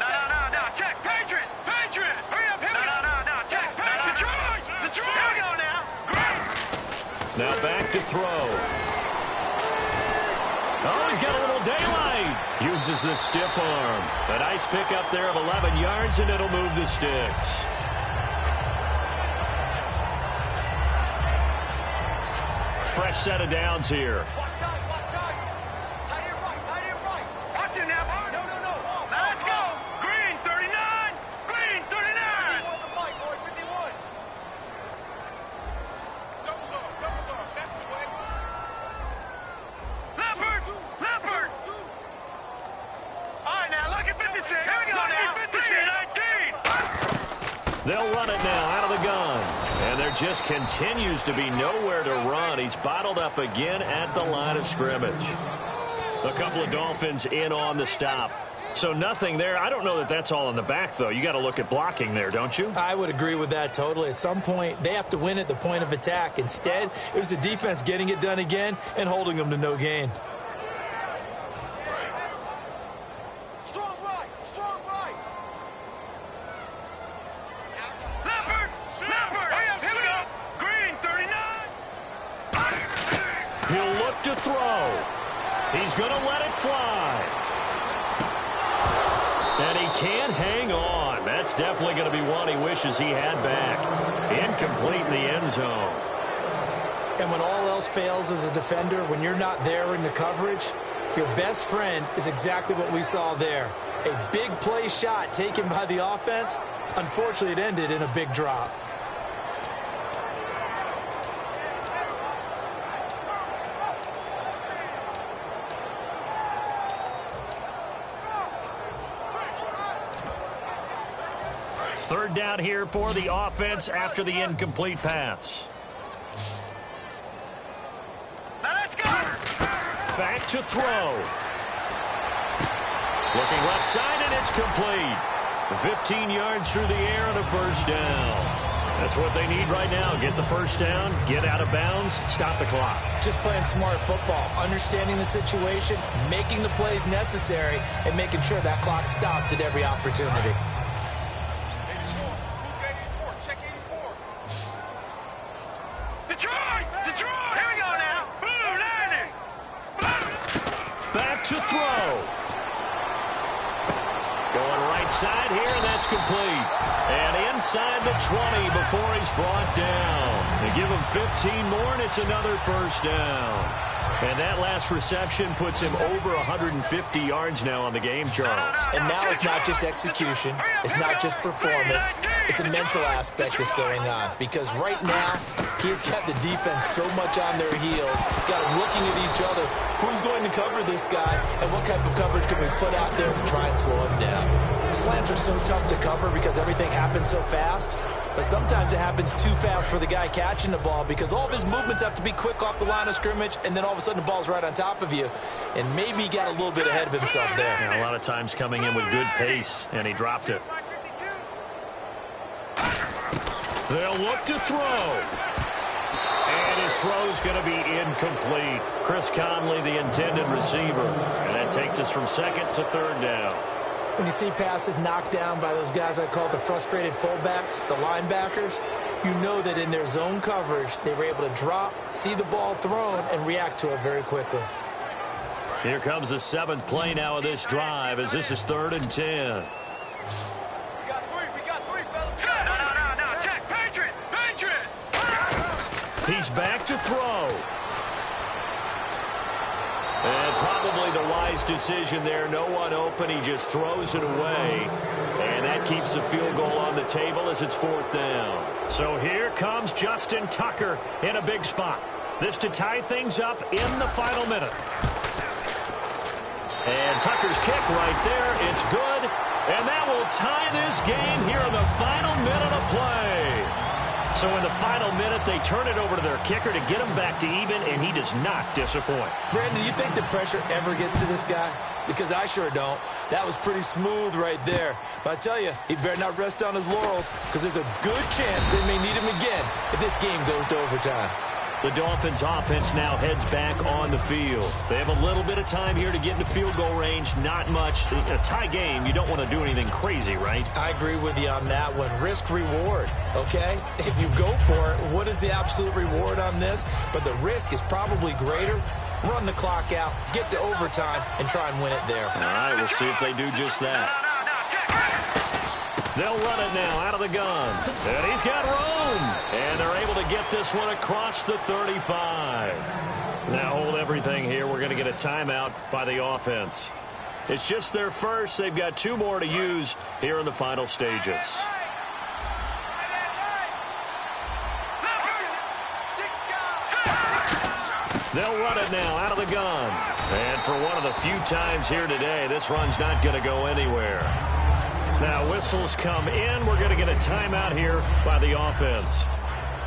No, check, Patriot! Hurry up, here we go! No, check, Patriot! Detroit! Here we go now! Now back to throw. Oh, he's got a little daylight. Uses the stiff arm. A nice pickup there of 11 yards, and it'll move the sticks. Fresh set of downs here. Watch out. Tight end right. Watch it now. No. Now let's go. Green 39. Green 39. 51 the fight, boy. 51. Double dog. That's the way. Leopard. All right, now look at 56. Here we go now. 56. 19. They'll run it now out of the gun. And there just continues to be nowhere to run. He's bottled up again at the line of scrimmage. A couple of Dolphins in on the stop. So nothing there. I don't know that that's all in the back, though. You got to look at blocking there, don't you? I would agree with that totally. At some point, they have to win at the point of attack. Instead, it was the defense getting it done again and holding them to no gain. Strong right. Leopard. Here we go. Green 39. He'll look to throw. He's going to let it fly. And he can't hang on. That's definitely going to be one he wishes he had back. Incomplete in the end zone. And when all else fails as a defender, when you're not there in the coverage, your best friend is exactly what we saw there. A big play shot taken by the offense. Unfortunately, it ended in a big drop. Third down here for the offense after the incomplete pass. Now let's go. Back to throw. Looking left side, and it's complete. 15 yards through the air and a first down. That's what they need right now. Get the first down, get out of bounds, stop the clock. Just playing smart football, understanding the situation, making the plays necessary, and making sure that clock stops at every opportunity. Detroit! Here we go now. Blue landing. Back to throw. Going right side here, and that's complete. And inside the 20 before he's brought down. They give him 15 more, and it's another first down. And that last reception puts him over 150 yards now on the game, Charles. And now it's not just execution. It's not just performance. It's a mental aspect that's going on. Because right now, he's got the defense so much on their heels, got them looking at each other. Who's going to cover this guy, and what type of coverage can we put out there to try and slow him down? Slants are so tough to cover because everything happens so fast. But sometimes it happens too fast for the guy catching the ball because all of his movements have to be quick off the line of scrimmage, and then all of a sudden the ball's right on top of you. And maybe he got a little bit ahead of himself there. Yeah, a lot of times coming in with good pace, and he dropped it. They'll look to throw. And his throw's going to be incomplete. Chris Conley, the intended receiver. And that takes us from second to third down. When you see passes knocked down by those guys I call the frustrated fullbacks, the linebackers, you know that in their zone coverage, they were able to drop, see the ball thrown, and react to it very quickly. Here comes the seventh play now of this drive as this is 3rd and 10. We got three, fellas. No, check, Patriot. He's back to throw. And probably the wise decision there. No one open. He just throws it away. And that keeps the field goal on the table as it's 4th down. So here comes Justin Tucker in a big spot. This to tie things up in the final minute. And Tucker's kick right there. It's good. And that will tie this game here in the final minute of play. So in the final minute, they turn it over to their kicker to get him back to even, and he does not disappoint. Brandon, do you think the pressure ever gets to this guy? Because I sure don't. That was pretty smooth right there. But I tell you, he better not rest on his laurels because there's a good chance they may need him again if this game goes to overtime. The Dolphins offense now heads back on the field. They have a little bit of time here to get into field goal range. Not much. A tie game, you don't want to do anything crazy, right? I agree with you on that one. Risk reward, okay? If you go for it, what is the absolute reward on this? But the risk is probably greater. Run the clock out, get to overtime, and try and win it there. All right, we'll see if they do just that. They'll run it now out of the gun. And he's got room. And they're able to get this one across the 35. Now hold everything here. We're going to get a timeout by the offense. It's just their first. They've got 2 more to use here in the final stages. They'll run it now out of the gun. And for one of the few times here today, this run's not going to go anywhere. Now whistles come in. We're going to get a timeout here by the offense.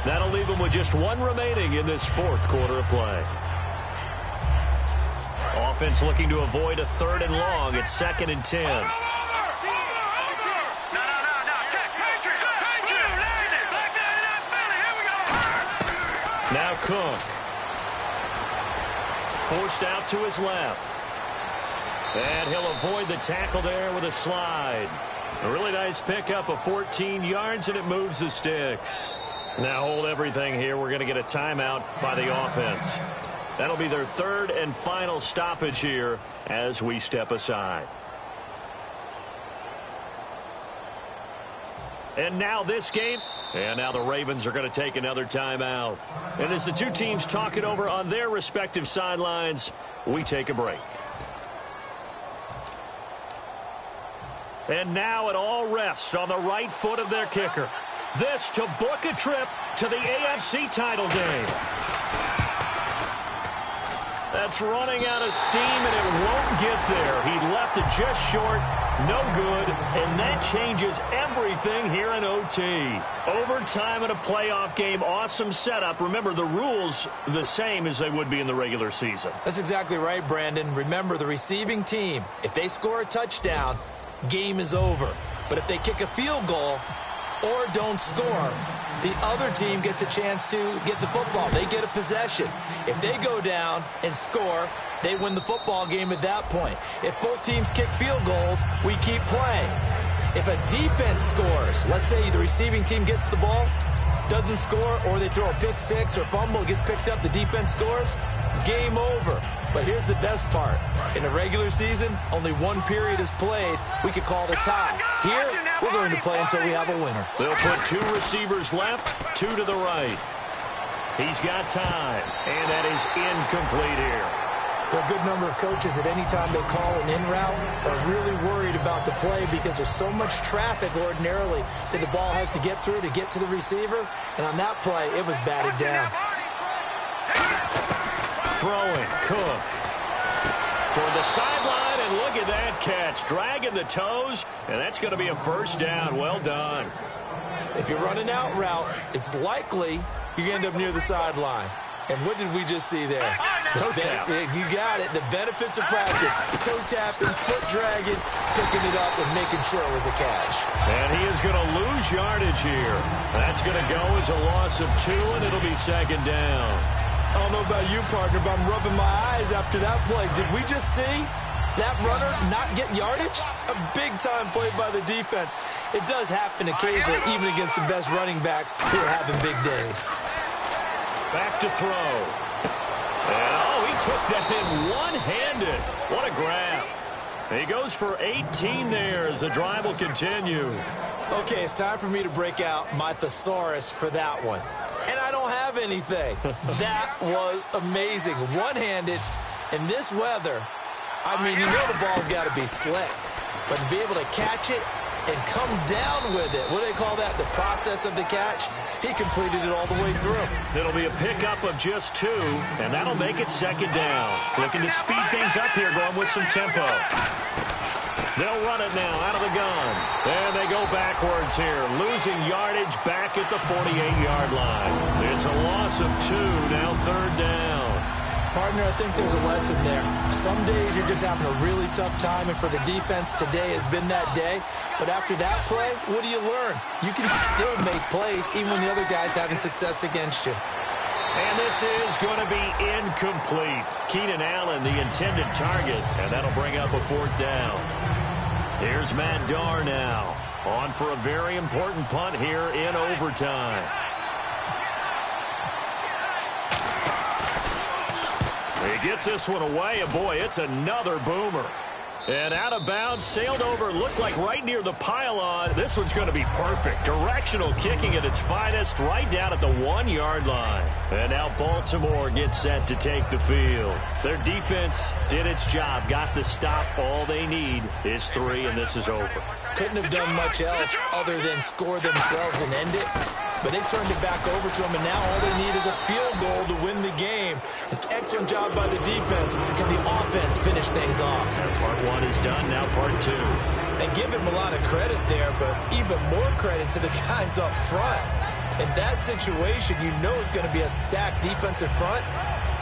That'll leave them with just 1 remaining in this 4th quarter of play. Offense looking to avoid a 3rd and long. It's 2nd and 10. Now Cook. Forced out to his left. And he'll avoid the tackle there with a slide. A really nice pickup of 14 yards, and it moves the sticks. Now hold everything here. We're going to get a timeout by the offense. That'll be their 3rd and final stoppage here as we step aside. And now this game. And now the Ravens are going to take another timeout. And as the 2 teams talk it over on their respective sidelines, we take a break. And now it all rests on the right foot of their kicker. This to book a trip to the AFC title game. That's running out of steam, and it won't get there. He left it just short. No good, and that changes everything here in OT. Overtime in a playoff game, awesome setup. Remember, the rules the same as they would be in the regular season. That's exactly right, Brandon. Remember, the receiving team, if they score a touchdown, game is over. But if they kick a field goal or don't score, the other team gets a chance to get the football. They get a possession. If they go down and score, they win the football game at that point. If both teams kick field goals, we keep playing. If a defense scores, let's say the receiving team gets the ball, doesn't score, or they throw a pick 6 or fumble, gets picked up, the defense scores, game over. But here's the best part. In a regular season, only 1 period is played. We could call it a tie. Here, we're going to play until we have a winner. They'll put 2 receivers left, 2 to the right. He's got time, and that is incomplete here. There are a good number of coaches at any time they call an in route are really worried about the play because there's so much traffic ordinarily that the ball has to get through to get to the receiver. And on that play, it was batted down. Throwing, Cook. Toward the sideline, and look at that catch. Dragging the toes, and that's going to be a 1st down. Well done. If you're running out route, it's likely you end up near the sideline. And what did we just see there? Toe tap. You got it. The benefits of practice. Toe tapping, foot dragging, picking it up, and making sure it was a catch. And he is going to lose yardage here. That's going to go as a loss of 2, and it'll be 2nd down. I don't know about you, partner, but I'm rubbing my eyes after that play. Did we just see that runner not get yardage? A big-time play by the defense. It does happen occasionally, even against the best running backs who are having big days. Back to throw. And, oh, he took that in one-handed. What a grab. He goes for 18 there as the drive will continue. Okay, it's time for me to break out my thesaurus for that one. And I don't have anything. That was amazing. One-handed in this weather. I mean, you know the ball's got to be slick. But to be able to catch it and come down with it, what do they call that? The process of the catch? He completed it all the way through. It'll be a pickup of just 2, and that'll make it 2nd down. Looking to speed things up here, going with some tempo. They'll run it now out of the gun. And they go backwards here, losing yardage back at the 48-yard line. It's a loss of 2, now 3rd down. Partner, I think there's a lesson there. Some days you're just having a really tough time, and for the defense, today has been that day. But after that play, what do you learn? You can still make plays even when the other guy's having success against you. And this is going to be incomplete. Keenan Allen, the intended target, and that'll bring up a 4th down. Here's Matt Darr now, on for a very important punt here in overtime. He gets this one away, and boy, it's another boomer. And out of bounds, sailed over, looked like right near the pylon. This one's going to be perfect. Directional kicking at its finest, right down at the 1-yard line. And now Baltimore gets set to take the field. Their defense did its job, got the stop. All they need is 3, and this is over. Couldn't have done much else other than score themselves and end it. But they turned it back over to them, and now all they need is a field goal to win the game. An excellent job by the defense. Can the offense finish things off? And part 1 is done, now part 2. And give him a lot of credit there, but even more credit to the guys up front. In that situation, you know it's going to be a stacked defensive front.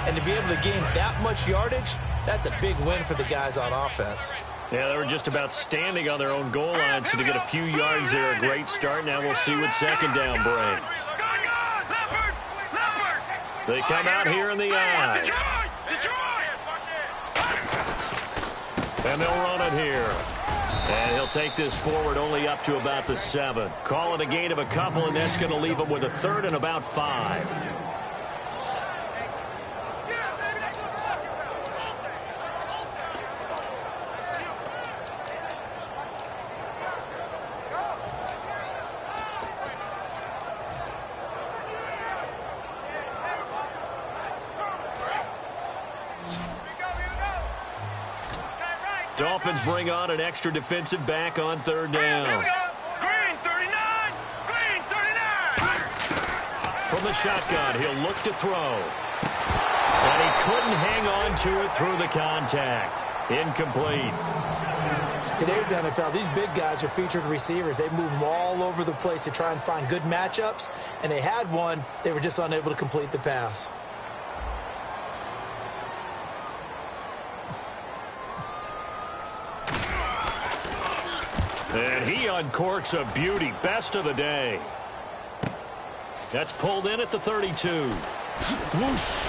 And to be able to gain that much yardage, that's a big win for the guys on offense. Yeah, they were just about standing on their own goal line, so to get a few yards there, a great start. Now we'll see what second down brings. They come out here in the eye. And they'll run it here. And he'll take this forward only up to about the 7. Call it a gain of a couple, and that's going to leave them with a 3rd and about 5. Dolphins bring on an extra defensive back on 3rd down. Green 39! Green 39! From the shotgun, he'll look to throw. And he couldn't hang on to it through the contact. Incomplete. Today's NFL, these big guys are featured receivers. They move them all over the place to try and find good matchups. And they had one. They were just unable to complete the pass. And he uncorks a beauty. Best of the day. That's pulled in at the 32. Whoosh.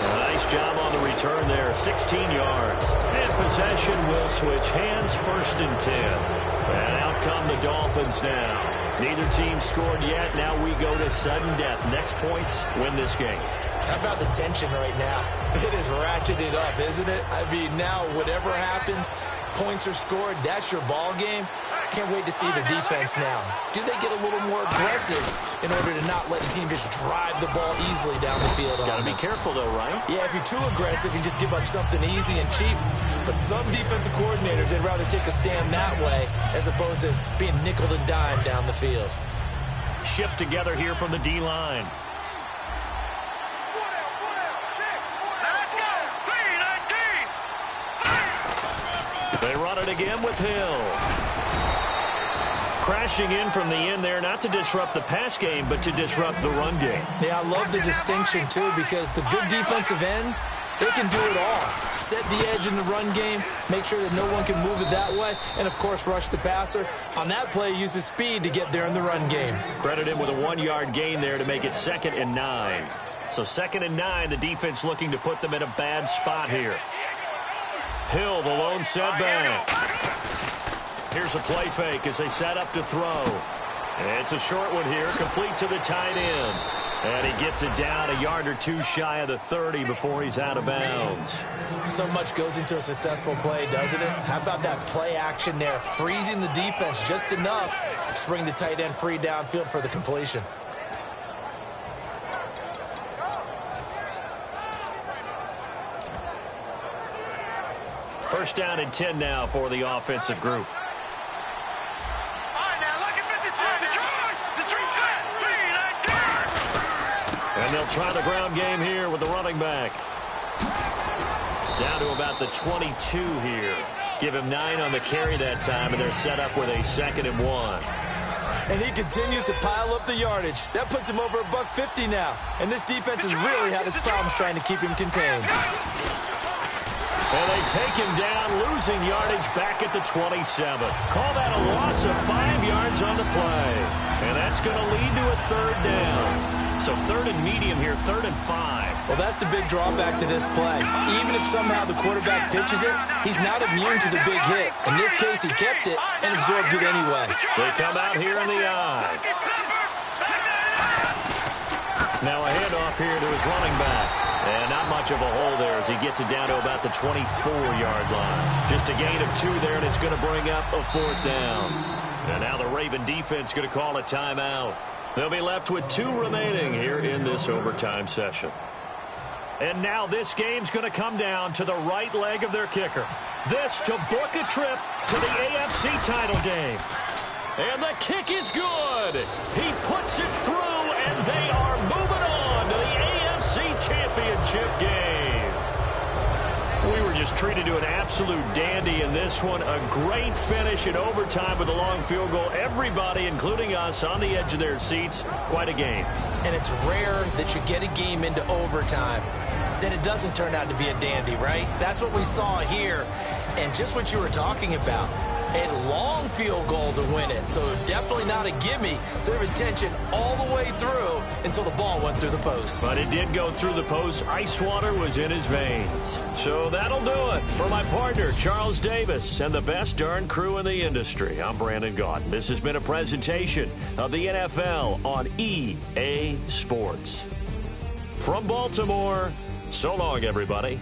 Nice job on the return there. 16 yards. And possession will switch hands, 1st and 10. And out come the Dolphins now. Neither team scored yet. Now we go to sudden death. Next points win this game. How about the tension right now? It is ratcheted up, isn't it? I mean, now whatever happens, points are scored, that's your ball game. Can't wait to see the defense now. Do they get a little more aggressive in order to not let the team just drive the ball easily down the field? Got to be careful, though, right? Yeah, if you're too aggressive, you just give up something easy and cheap. But some defensive coordinators, they'd rather take a stand that way as opposed to being nickel and dime down the field. Shift together here from the D-line. They run it again with Hill. Crashing in from the end there, not to disrupt the pass game, but to disrupt the run game. Yeah, I love the distinction, too, because the good defensive ends, they can do it all. Set the edge in the run game, make sure that no one can move it that way, and, of course, rush the passer. On that play, use his speed to get there in the run game. Credit him with a 1-yard gain there to make it 2nd and 9. So 2nd and 9, the defense looking to put them in a bad spot here. Hill, the lone setback. Here's a play fake as they set up to throw. It's a short one here, complete to the tight end. And he gets it down a yard or 2 shy of the 30 before he's out of bounds. So much goes into a successful play, doesn't it? How about that play action there, freezing the defense just enough to bring the tight end free downfield for the completion. First down and 10 now for the offensive group. And they'll try the ground game here with the running back. Down to about the 22 here. Give him 9 on the carry that time, and they're set up with a 2nd and 1. And he continues to pile up the yardage. That puts him over $150 now. And this defense has really had its problems trying to keep him contained. And they take him down, losing yardage back at the 27. Call that a loss of 5 yards on the play. And that's going to lead to a 3rd down. So 3rd and medium here, 3rd and 5. Well, that's the big drawback to this play. Even if somehow the quarterback pitches it, he's not immune to the big hit. In this case, he kept it and absorbed it anyway. They come out here in the eye. Now a handoff here to his running back. And not much much of a hole there as he gets it down to about the 24-yard line. Just a gain of 2 there, and it's going to bring up a 4th down. And now the Raven defense going to call a timeout. They'll be left with 2 remaining here in this overtime session. And now this game's going to come down to the right leg of their kicker. This to book a trip to the AFC title game. And the kick is good. He puts it through, and they are moving on to the AFC Championship game. We were just treated to an absolute dandy in this one. A great finish in overtime with a long field goal. Everybody, including us, on the edge of their seats. Quite a game. And it's rare that you get a game into overtime that it doesn't turn out to be a dandy, right? That's what we saw here. And just what you were talking about, a long field goal to win it. So definitely not a gimme. So there was tension all the way through until the ball went through the post. But it did go through the post. Ice water was in his veins. So that'll do it. For my partner, Charles Davis, and the best darn crew in the industry, I'm Brandon Gaudin. This has been a presentation of the NFL on EA Sports. From Baltimore, so long, everybody.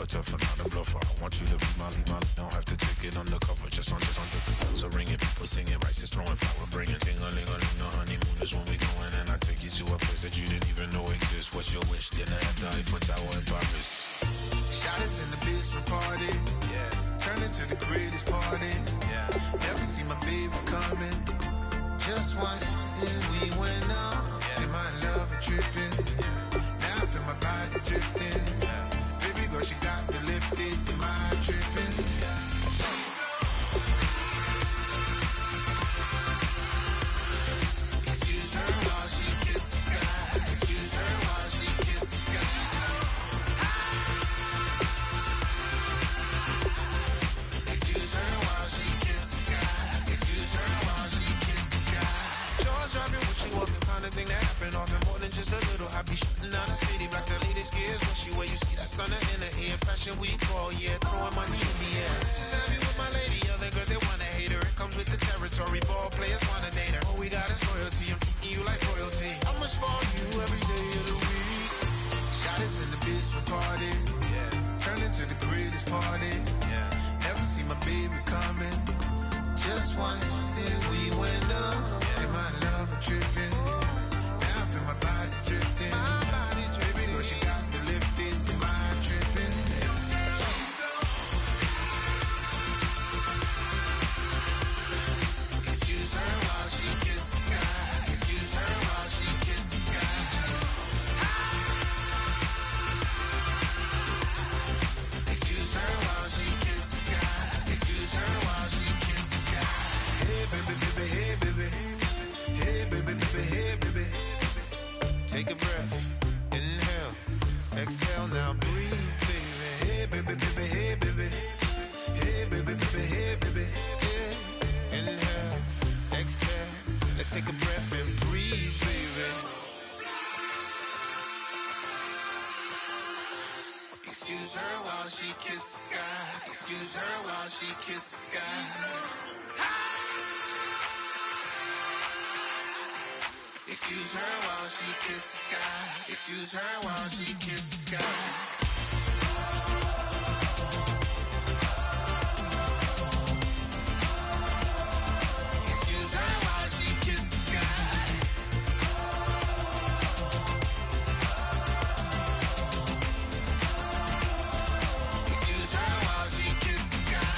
tougher, not a bluffer. I want you to be my lead, don't have to take it undercover. Just under the bells are ringing, people singing, rice is throwing, flower bringing, ting-a-ling-a-ling, the honeymoon is when we going, and I take you to a place that you didn't even know exists. What's your wish? Dinner at the Eiffel Tower in Paris. Shot us in the basement party, yeah. Turn into the greatest party, yeah. Never see my baby coming. Just once, then we went up. Yeah. In my love and tripping, yeah. Now I feel my body drifting, yeah. Baby girl, she got me lifted. In my tripping, yeah. Excuse her while she kisses the sky. Excuse her while she kisses the sky. Excuse her while she kisses the sky. Excuse her while she kisses the sky. Jaws dropping when she walking, kind of thing that happen often more than just a little. I be shooting out the city, black the latest gears. When she wear, you see that sun in the air. Fashion week all year, throwing money in the air. She's happy with my lady, other girls they wanna hate her. It comes with the territory, ball players wanna date her. All we got is loyalty, I'm treating you like royalty. I'ma spoil you every day of the week. Shot us in the basement party, yeah. Turn into the greatest party, yeah. Never see my baby coming. Just once, then we went up. In my love and tripping. Now I feel my body drifting. My body dripping. Girl, she got me lifted. In my tripping. Excuse her while she kisses the sky. Excuse her while she kisses the sky. Excuse her while she kisses the sky. Excuse her while she kisses the sky. Hey baby, baby, hey baby. Hey baby, baby, hey baby. Take a breath, inhale, exhale, now breathe, baby. Hey baby, baby, hey baby. Hey baby, baby, hey baby. Yeah. Inhale, exhale, let's take a breath and breathe, baby. Excuse her while she kisses the sky. Excuse her while she kisses the sky. Excuse her while she kisses the sky. Excuse her while she kisses the sky. Excuse her while she kisses the sky. Excuse her while she kisses the sky.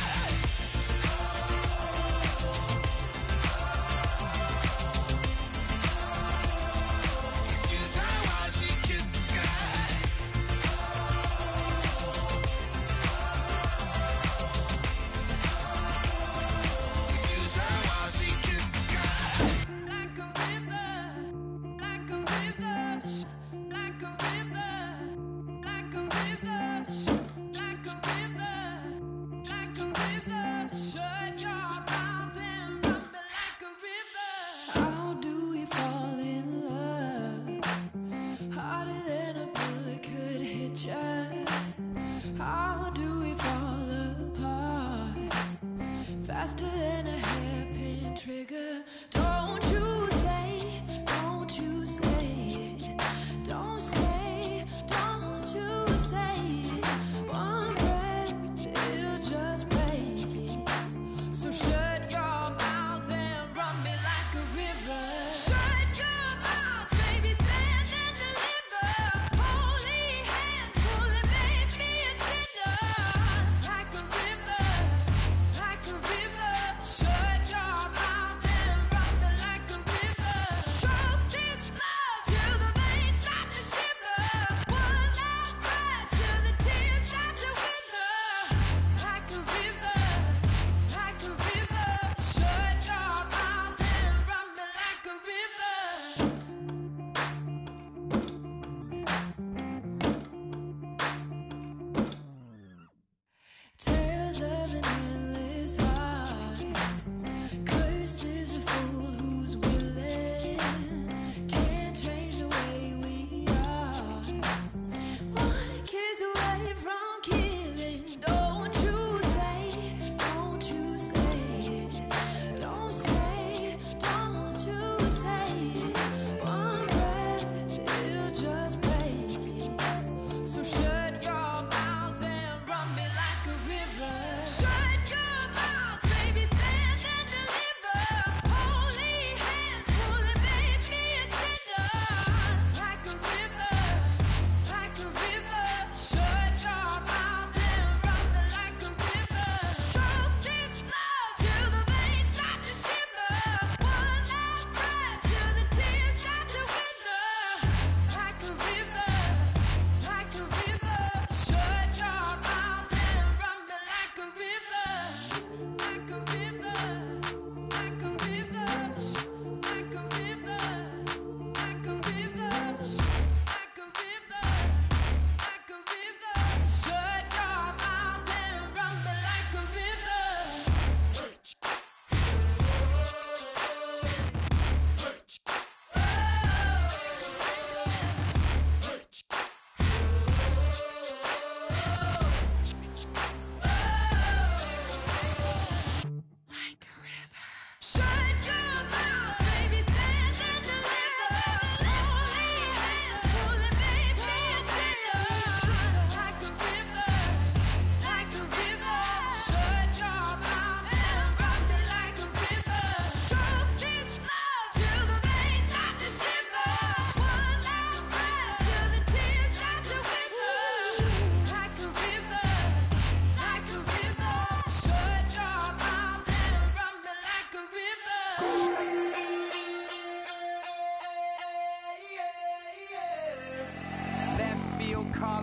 Excuse her while she kisses the sky.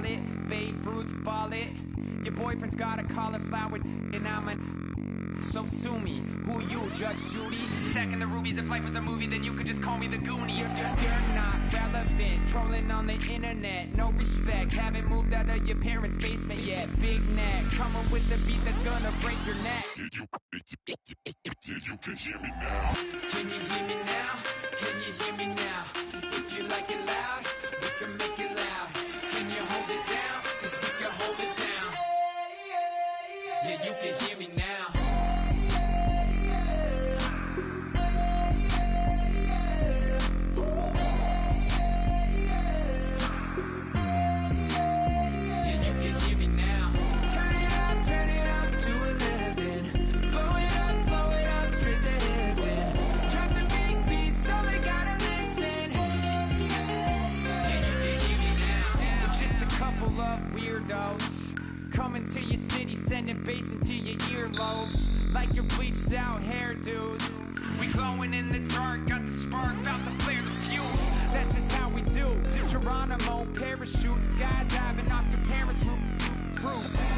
wallet. Babe Ruth ball it. Your boyfriend's got a cauliflower and I'm a... So sue me, who you, Judge Judy? Stacking the rubies, if life was a movie, then you could just call me the Goonies. You're not relevant, trolling on the internet, no respect. Haven't moved out of your parents' basement yet. Big neck, coming with the beat that's gonna break your neck. You can hear me now. Can you hear me now? Can you hear me now? If you like it loud, we can make it loud. Can you hold it down? 'Cause we can hold it down. Yeah, you can hear me now. Coming to your city, sending bass into your earlobes, like your bleached out hairdos. We glowing in the dark, got the spark, about to flare the fuse. That's just how we do. To Geronimo, parachute, skydiving off your parents' roof.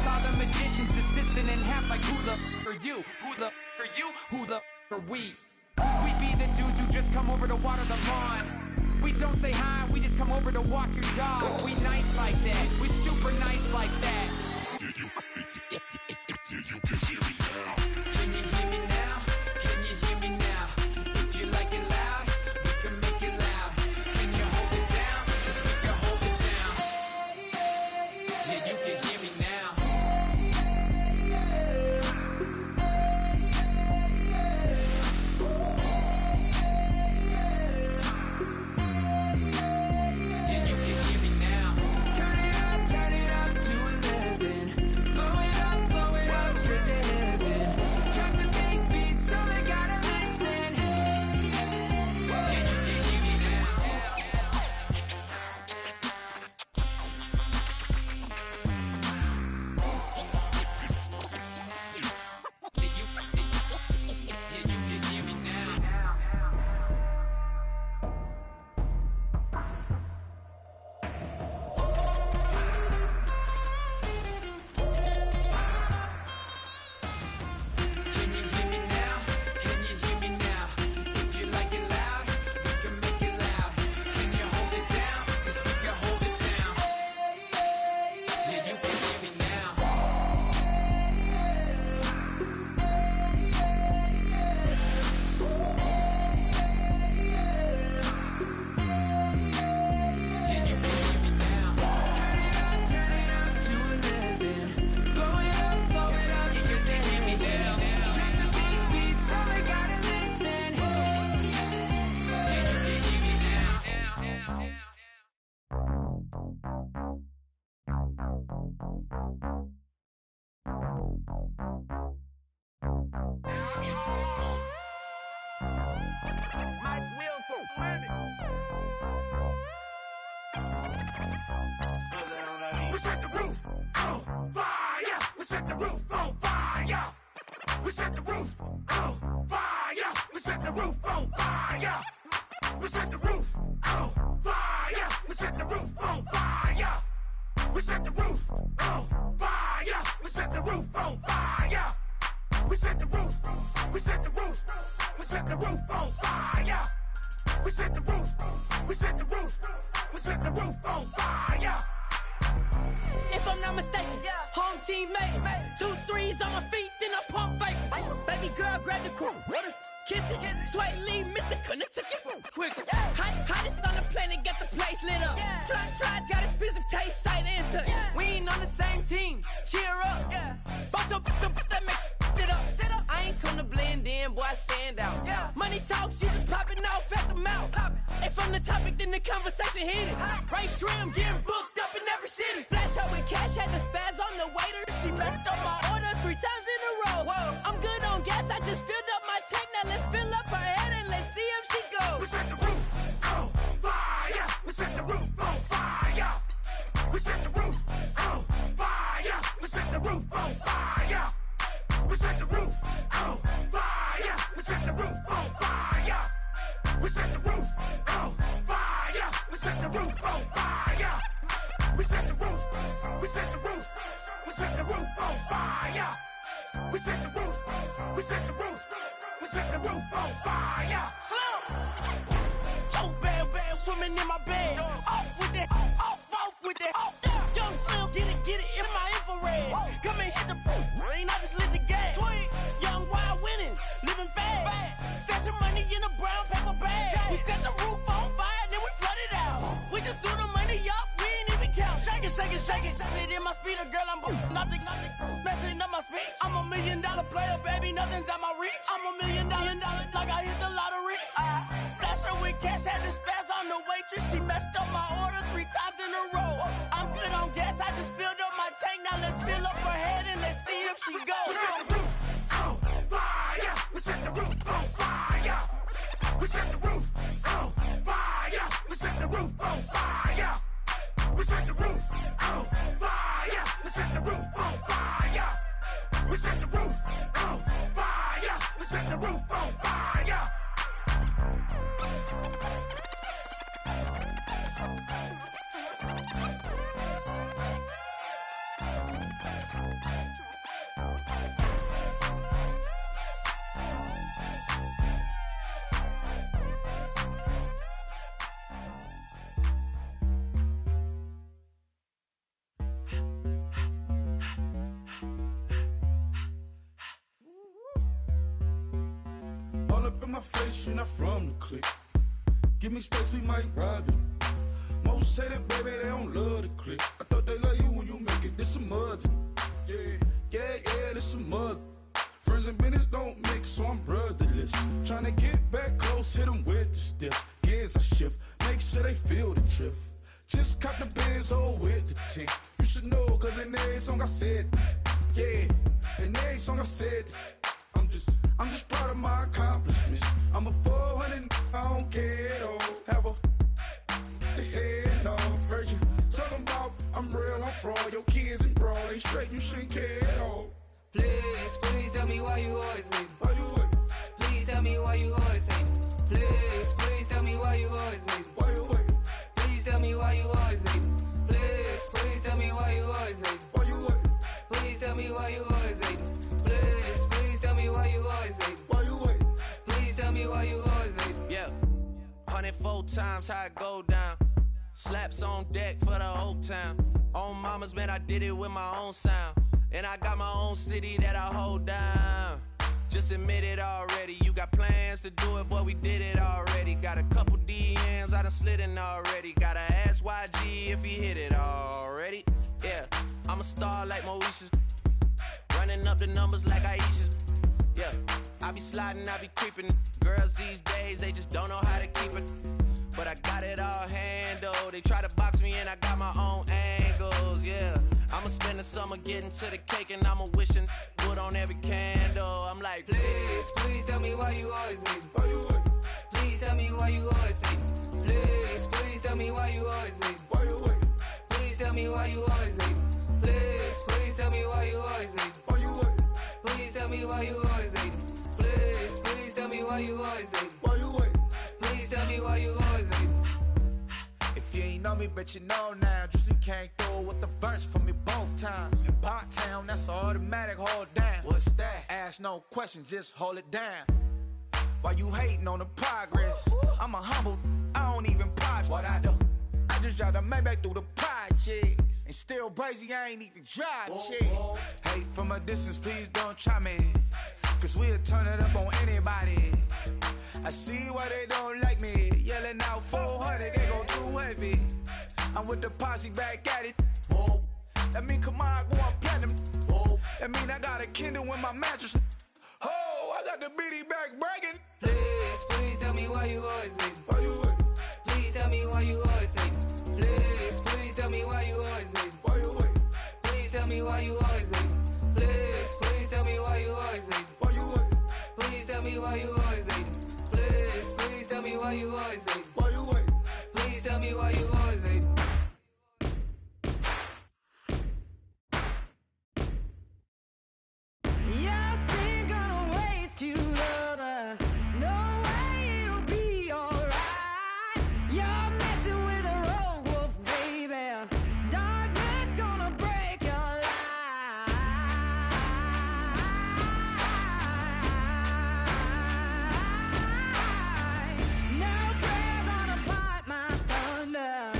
Saw the magician's assistant in half, like who the are you? Who the are you? Who the are we? We be the dudes who just come over to water the lawn. We don't say hi, we just come over to walk your dog. We nice like that, we super nice like that. You can hear me now. Can you hear me now? Can you hear me now? If you like it loud, we can make it loud. Can you hold it down? 'Cause we can hold it down. Yeah, you can hear me now. Yeah, you can hear me now. Turn it up to 11. Blow it up, straight to heaven. Drop the big beat so they gotta listen. Yeah, you can hear me now. Yeah, you can hear me now. Can you hear me now? Can you hear me now? If you like it loud, we can make it loud. Can you hold it down? 'Cause we can hold it down. Yeah, you can hear me now. Yeah, you can hear me now. Turn it up to 11. Blow it up, straight to hear me now. Drop the big beat so they gotta listen. Yeah, you can hear me now. Mike will go planet. We set the roof on fire. We set the roof on fire. We set the roof on fire. We set the roof on fire. We set the roof on fire. We set the roof on fire. We set the roof on fire. We set the roof on fire. We set the roof. We set the roof. We set the roof on fire. We set the roof. We set the roof. We set the roof on fire. If I'm not mistaken, home team made it. 2 3s on my feet, then I pump fake. Baby girl, grab the crew. Kiss it. Sway Lee, Mr. Couldn't took it quicker. Hottest on the planet, got the place lit up. Fly, got expensive taste, sight and touch. We ain't on the same team. Cheer up. Both your that make sit up. I ain't come to blend in, boy, I stand out. Money talks, you just popping off at the mouth. If I'm the topic, then the conversation heated. Right shrimp, getting booked up in every city. Splash out with cash, had the spaz on the waiter. She messed up my order 3 times in a row. I'm good on gas, I just filled up my tank. Now let's fill up her head and let's see if she goes. We set the roof on fire. We set the roof on fire. We set the roof on fire. We set the roof on fire. We set the roof on fire. We set the roof on fire. We set the roof on fire. We set the roof on fire. We set the roof. nothing. Messing up my speech. I'm $1 million player, baby, nothing's at my reach. I'm $1 million, like I hit the lottery. Splash her with cash, had to spaz on the waitress. She messed up my order 3 times in a row. I'm good on gas, I just filled up my tank. Now let's fill up her head and let's see if she goes. We set the roof on fire. We set the roof on fire. We set the roof on fire. We set the roof on fire. We set the roof on fire. We set the roof on fire. We set the roof on fire. We set the roof on fire. All up in my face, you're not from the clique. Give me space, we might ride it. Most say that, baby, they don't love the clique. I thought they love you when you make it. This some mother. Yeah, this some mother. Friends and business don't mix, so I'm brotherless. Tryna get back close, hit them with the stiff. Gears I shift, make sure they feel the drift. Just caught the Benz, oh, with the tint. You should know, cause in every song I said, yeah, in every song I said, I'm just proud of my accomplishments. I'm a 400, I don't care at all. Have a head on. Heard you talking about I'm real, I'm fraud. Your kids and broad ain't straight, you shouldn't care at all. Please tell me why you always leave. Why you wait? Please tell me why you always leave. Please tell me why you always leave. Why you wait? Please tell me why you always leave. Please tell me why you always leave. Why you wait? Please tell me why you always leave. Please tell me why you always leave. Why you wait? Please tell me why you always leave. Yeah, 104 times how it go down. Slaps on deck for the whole town. On mamas, man, I did it with my own sound. And I got my own city that I hold down. Just admit it already. You got plans to do it, boy, we did it already. Got a couple DMs, I done slid in already. Gotta ask YG if he hit it already. Yeah, I'm a star like Moesha's. Running up the numbers like Aisha's. Yeah, I be sliding, I be creeping. Girls these days, they just don't know how to keep it. But I got it all handled. They try to box me and I got my own angles, yeah. I'ma spend the summer getting to the cake and I'ma wishing wood on every candle. I'm like, please tell me why you always leave. Why you wait? Please tell me why you always leave. Please tell me why you always leave. Why you wait? Please tell me why you always leave. Please tell me why you always leave. Why you wait? Please tell me why you always leave. Please tell me why you always leave. Why you wait? Please tell me why you always leave. If you ain't know me, bet you know now. Juicy came through with the verse for me both times. In Pot Town, that's automatic, hold down. What's that? Ask no question, just hold it down. Why you hating on the progress? I'm a humble, I don't even pop what I do. I just drive the Maybach through the projects. And still brazy, I ain't even drive shit. Hate from a distance, please don't try me. Cause we'll turn it up on anybody. I see why they don't like me. Yelling out 400, they go too heavy. I'm with the posse back at it. Whoa. That mean come on, go on platinum. Whoa. That mean I got a Kindle in my mattress. Oh, I got the BD back breaking. Please tell me why you always leave. Why you wait? Please tell me why you always leave. Please tell me why you always leave. Why you wait? Please tell me why you always leave. Please tell me why you always leave. Why you wait? Please tell me why you always leave. Please tell me why you always leave. Why you wait? Please tell me why you always leave. Yes, ain't gonna waste you, lover. No way it'll be alright. You're messing with a rogue wolf, baby. Darkness gonna break your life. No prayer gonna part my thunder.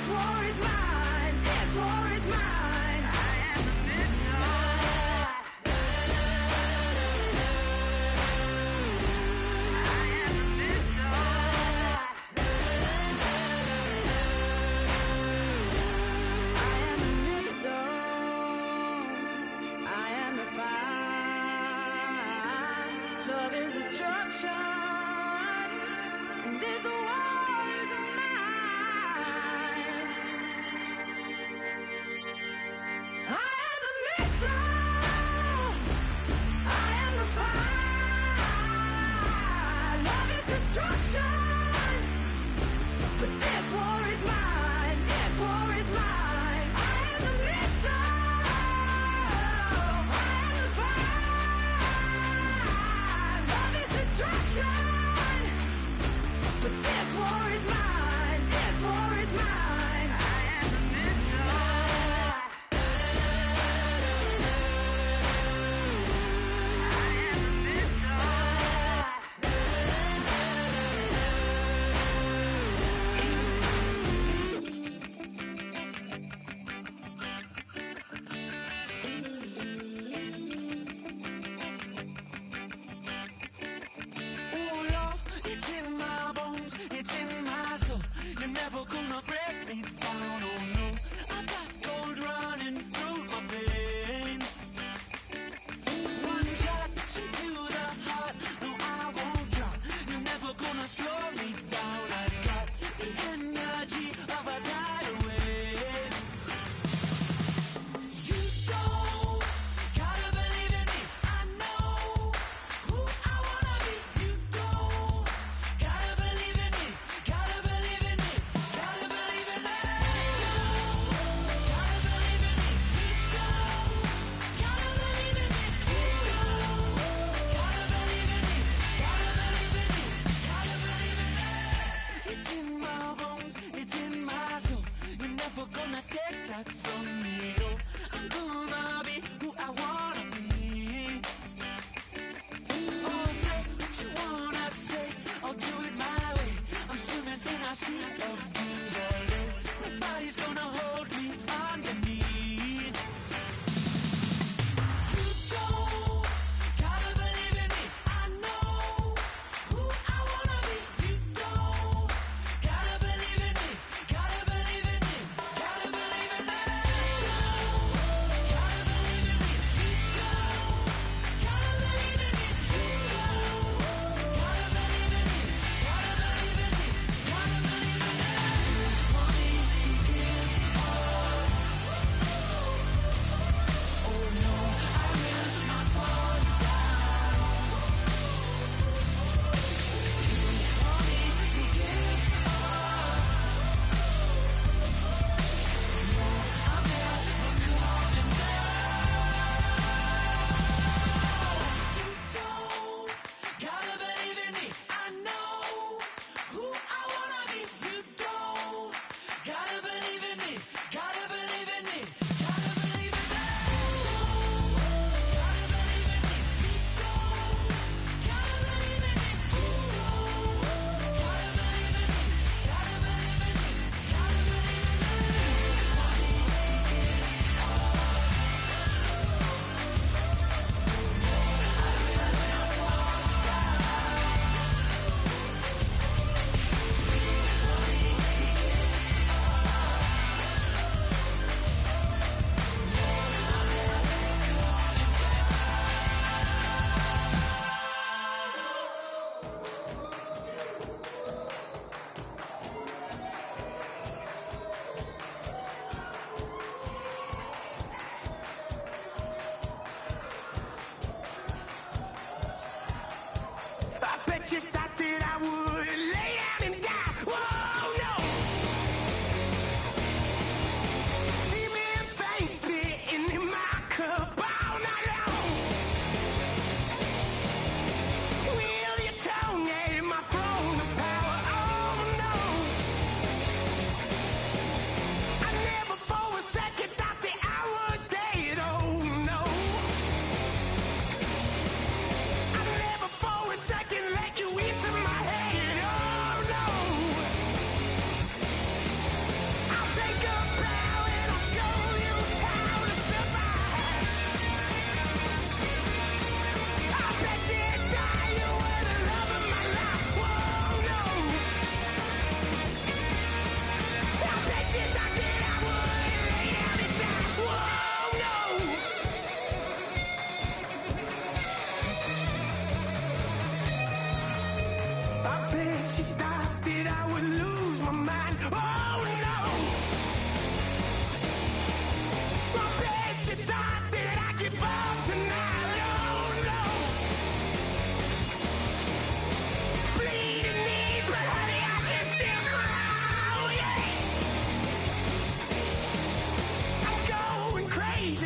war is mine. This war is mine. I am the missile. I am the missile. I am the missile. I am the fire. Love is destruction. This war is mine.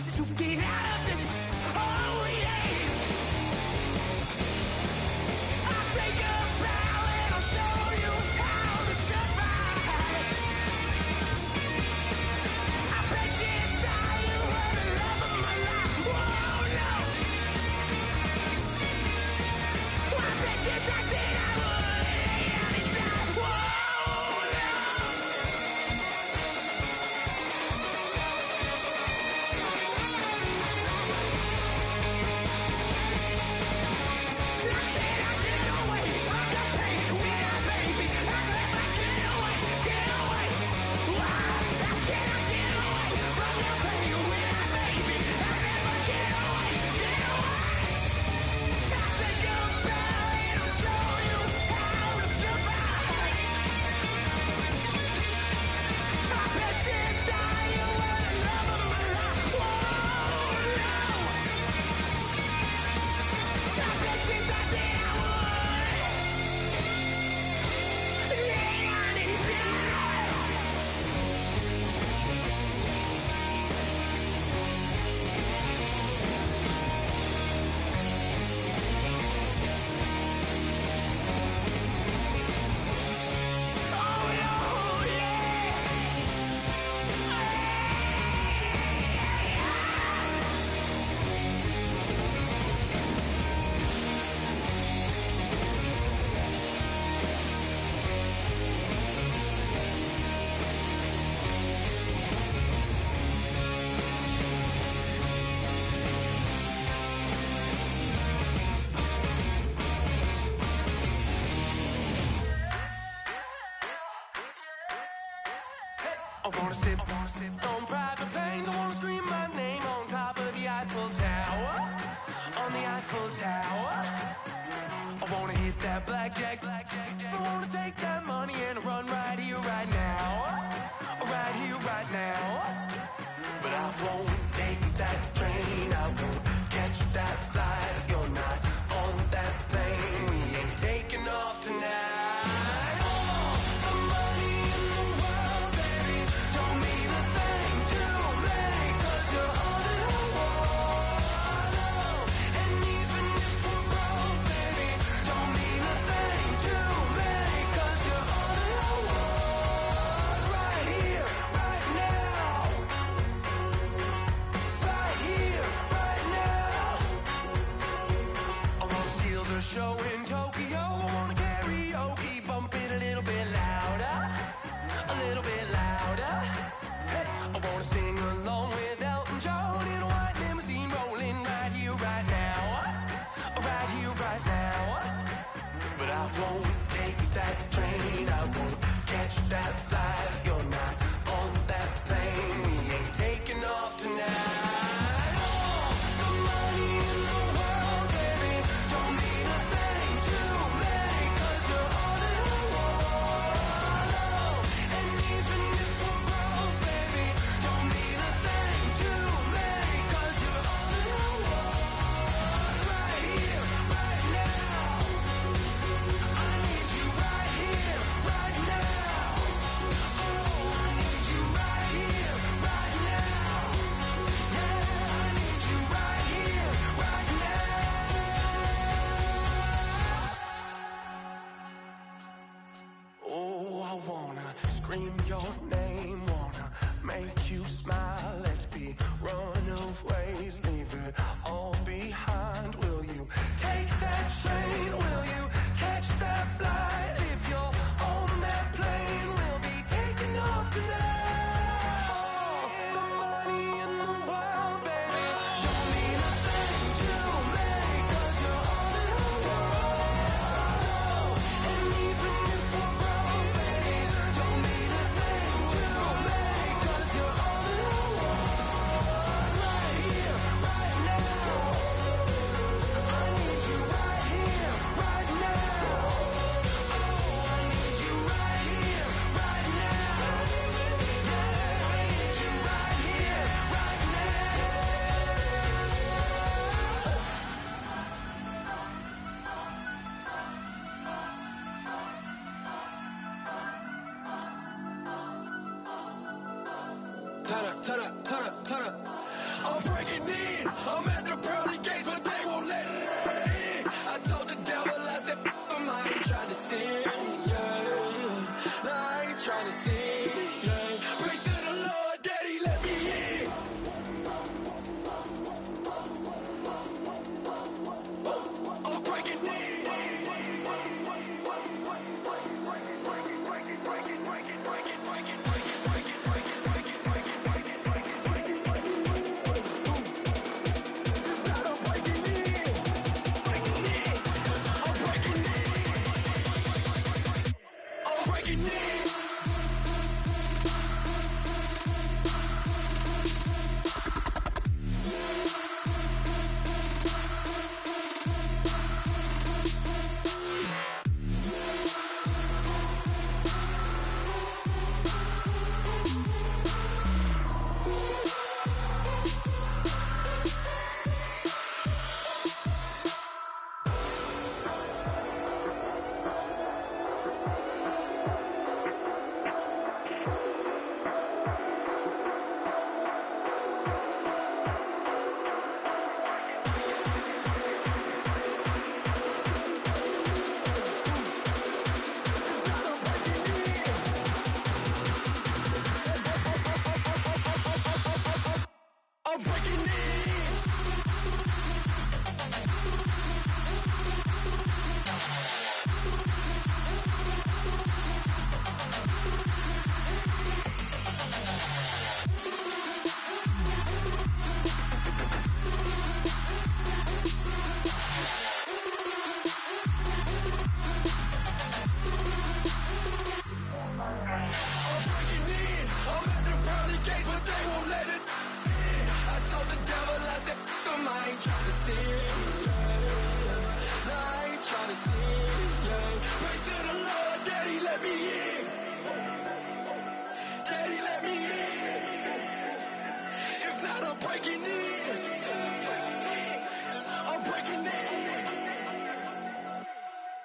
it to get out of this. Oh yeah. I'll take a bow and I'll show you how to survive. I bet you inside you were the love of my life. Oh no. I bet you thought that I would lay down and die. Whoa, no. I wanna sip on private planes. I wanna scream my name on top of the Eiffel Tower. On the Eiffel Tower. I wanna hit that blackjack. I wanna take that money and run right here, right now. Right here, right now. But I won't take that train. I won't catch that flight if you're not on that plane. We ain't taking off tonight. Show in Tokyo, I wanna karaoke, bump it a little bit louder, a little bit louder. Hey, I wanna sing along with Elton John in a white limousine, rolling right here, right now, right here, right now. But I won't take that train, I won't catch that flight if you're not on that plane. We ain't taking off tonight. Scream your name, wanna make you smile. Let's be runaways, leave it all behind. Will you take that train? Will you catch that flight? If you're on that plane, we'll be taking off tonight. The money in the world, baby, don't mean a thing to me, 'cause you're all in the world. And even if we're broke, baby, don't mean a thing to me, 'cause you're all in the world. Right here, right now. I need you right here, right now. Oh, I need you right here, right now. Yeah, I need you right here, right now. Turn up, turn up, turn up, turn up. I'm breaking in. I'm at the pearly gates, but they won't let it in. I told the devil, I said, I ain't trying to sin, yeah. No, I ain't trying to sin, yeah. Pray to the Lord, Daddy, let me in. I'm breaking in.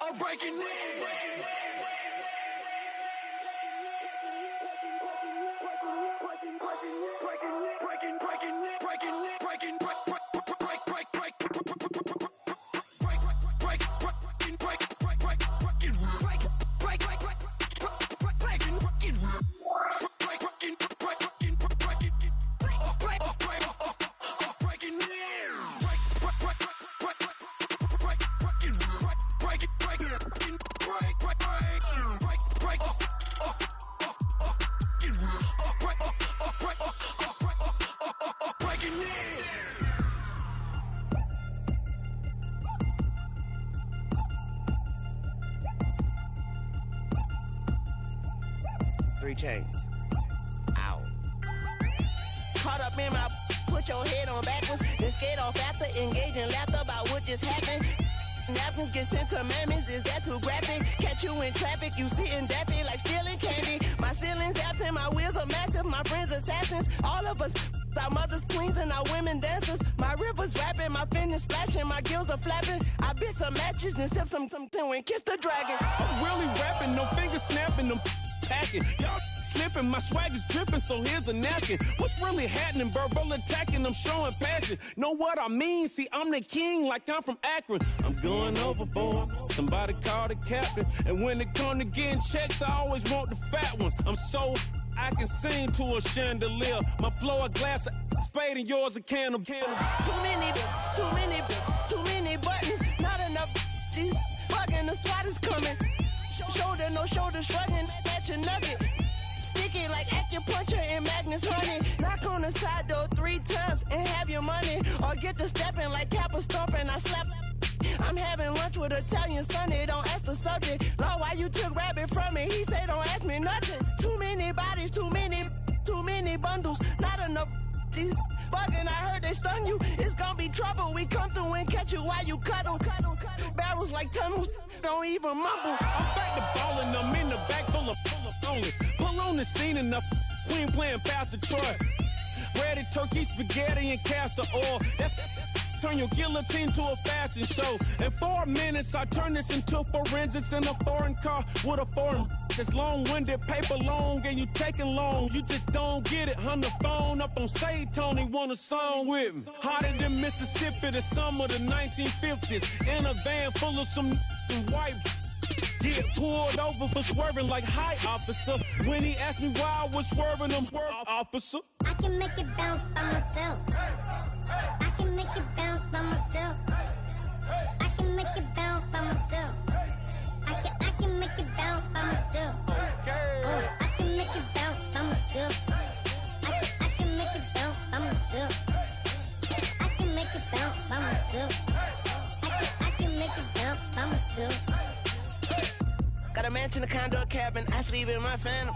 I'm breaking in. Chains. Ow. Caught up in my, put your head on backwards, then skate off after, engage in laughter about what just happened. Napkins get sent to mammies, is that too graphic? Catch you in traffic, you sitting daffy like stealing candy. My ceiling's absent, my wheels are massive, my friends assassins. All of us, our mothers queens and our women dancers. My rivers rapping, my fingers splashing, my gills are flapping. I bit some matches, then sip something and kiss the dragon. I'm really rapping, no fingers snapping, them packing. Y'all slipping, my swag is dripping, so here's a napkin. What's really happening? Verbal attacking, I'm showing passion. Know what I mean? See, I'm the king, like I'm from Akron. I'm going overboard. Somebody call the captain. And when it come to getting checks, I always want the fat ones. I'm so I can sing to a chandelier. My flow a glass of spade and yours a can of Too many buttons. Not enough. These bugging, the SWAT is coming. Shoulder, no shoulder shrugging at your nugget. Sticky like acupuncture in Magnus honey. Knock on the side door 3 times and have your money. Or get to stepping like Kappa stomping. I slap. I'm having lunch with Italian Sonny. Don't ask the subject. Lord, why you took rabbit from me? He said don't ask me nothing. Too many bodies, too many bundles. Not enough. These bugging, I heard they stung you. It's gonna be trouble. We come through and catch you while you cuddle. Barrels like tunnels. Don't even mumble. I'm back to ballin'. I'm in the back full of only. Pull on the scene enough. Queen playing Pastor Troy. Ready turkey, spaghetti, and castor oil. That's turn your guillotine to a fashion show. In 4 minutes, I turn this into forensics in a foreign car with a foreign. It's long-winded, paper long, and you taking long. You just don't get it. Hung the phone up on Say Tony, want a song with me. Hotter than Mississippi, the summer of the 1950s. In a van full of some white. Get pulled over for swerving like hi, officer. When he asked me why I was swerving, I'm officer. I can make it bounce by myself. I can make it bounce by myself. I can make it bounce by myself. I can make it bounce by myself. I can make it bounce by myself. I can make it bounce by myself. I can make it bounce by myself. I can make it bounce by myself. Got a mansion, a condo, a cabin. I sleep in my phantom.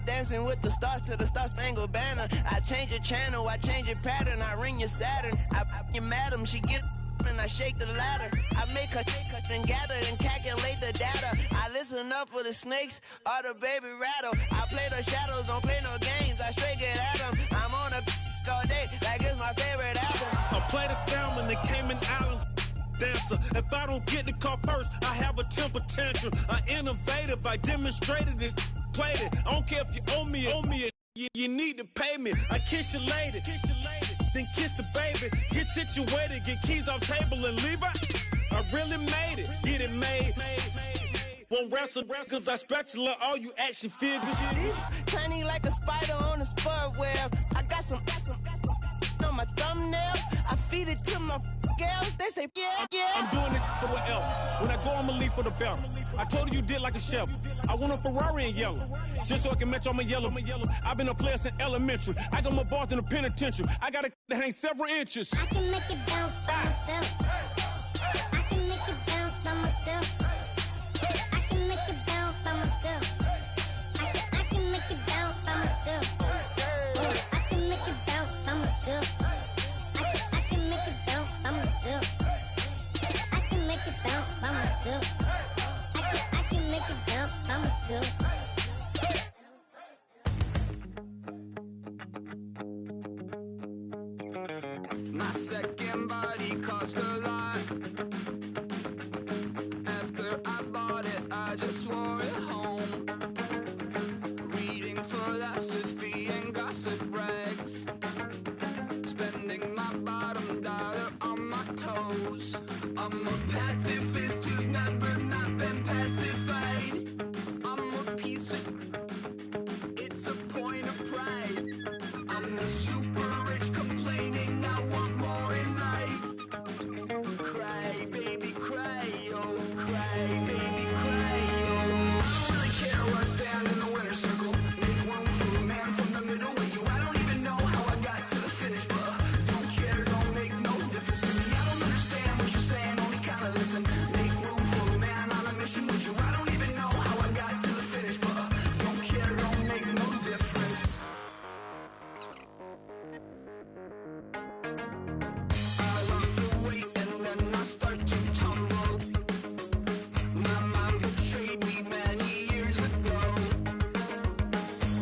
Dancing with the stars to the Star-Spangled Banner. I change your channel, I change your pattern. I ring your Saturn. I your madam, she get and I shake the ladder. I make her then gather and calculate the data. I listen up for the snakes or the baby rattle. I play the shadows, don't play no games. I straight get at them. I'm on a all day like it's my favorite album. I play the salmon, the Cayman Islands dancer. If I don't get the car first, I have a temper tantrum. I innovative, I demonstrated this, played it. I don't care if you owe me it. You need to pay me. I kiss your lady, then kiss the baby. Get situated, get keys off table and leave her. I really made it, get it made. Won't wrestle, cause I spatula all you action figures. Tiny like a spider on a spud web. I got some on my thumbnail. I feed it to my girls. They say, yeah. I'm doing this for the L. When I go, I'ma leave for the belt. I told you did like a chef. I want a Ferrari in yellow, just so I can match all my yellow. I've been a player since elementary. I got my bars in the penitentiary. I got a that hang several inches. I can make it bounce by myself. I can make it bounce by myself. I can make it bounce by myself. I can make it bounce by myself. I can make it bounce by myself. I can make it bounce by myself. I can make it bounce by myself. I can make it bounce by myself. My second body cost a lot. After I bought it, I just wore it home. Reading philosophy and gossip rags. Spending my bottom dollar on my toes. I'm a pacifist who's never not been pacified. I'm a piece of... It's a point of pride. I'm the super rich complaining I want more in life. Cry, baby, cry, oh, cry, baby, cry, oh. I don't really care where I stand in the winner's circle. Make room for a man from the middle with you. I don't even know how I got to the finish, but don't care, don't make no difference to me. I don't understand what you're saying, only kinda listen. Make room for a man on a mission with you. I don't even know how I got to the finish, but don't care, don't make no difference. I lost the weight and then I start to tumble. My mom betrayed me many years ago.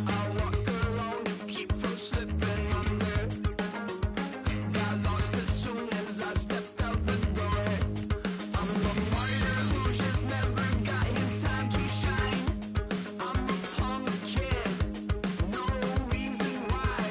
I walk alone to keep from slipping under. Got lost as soon as I stepped out the door. I'm a martyr who just never got his time to shine. I'm a punk kid, no reason why.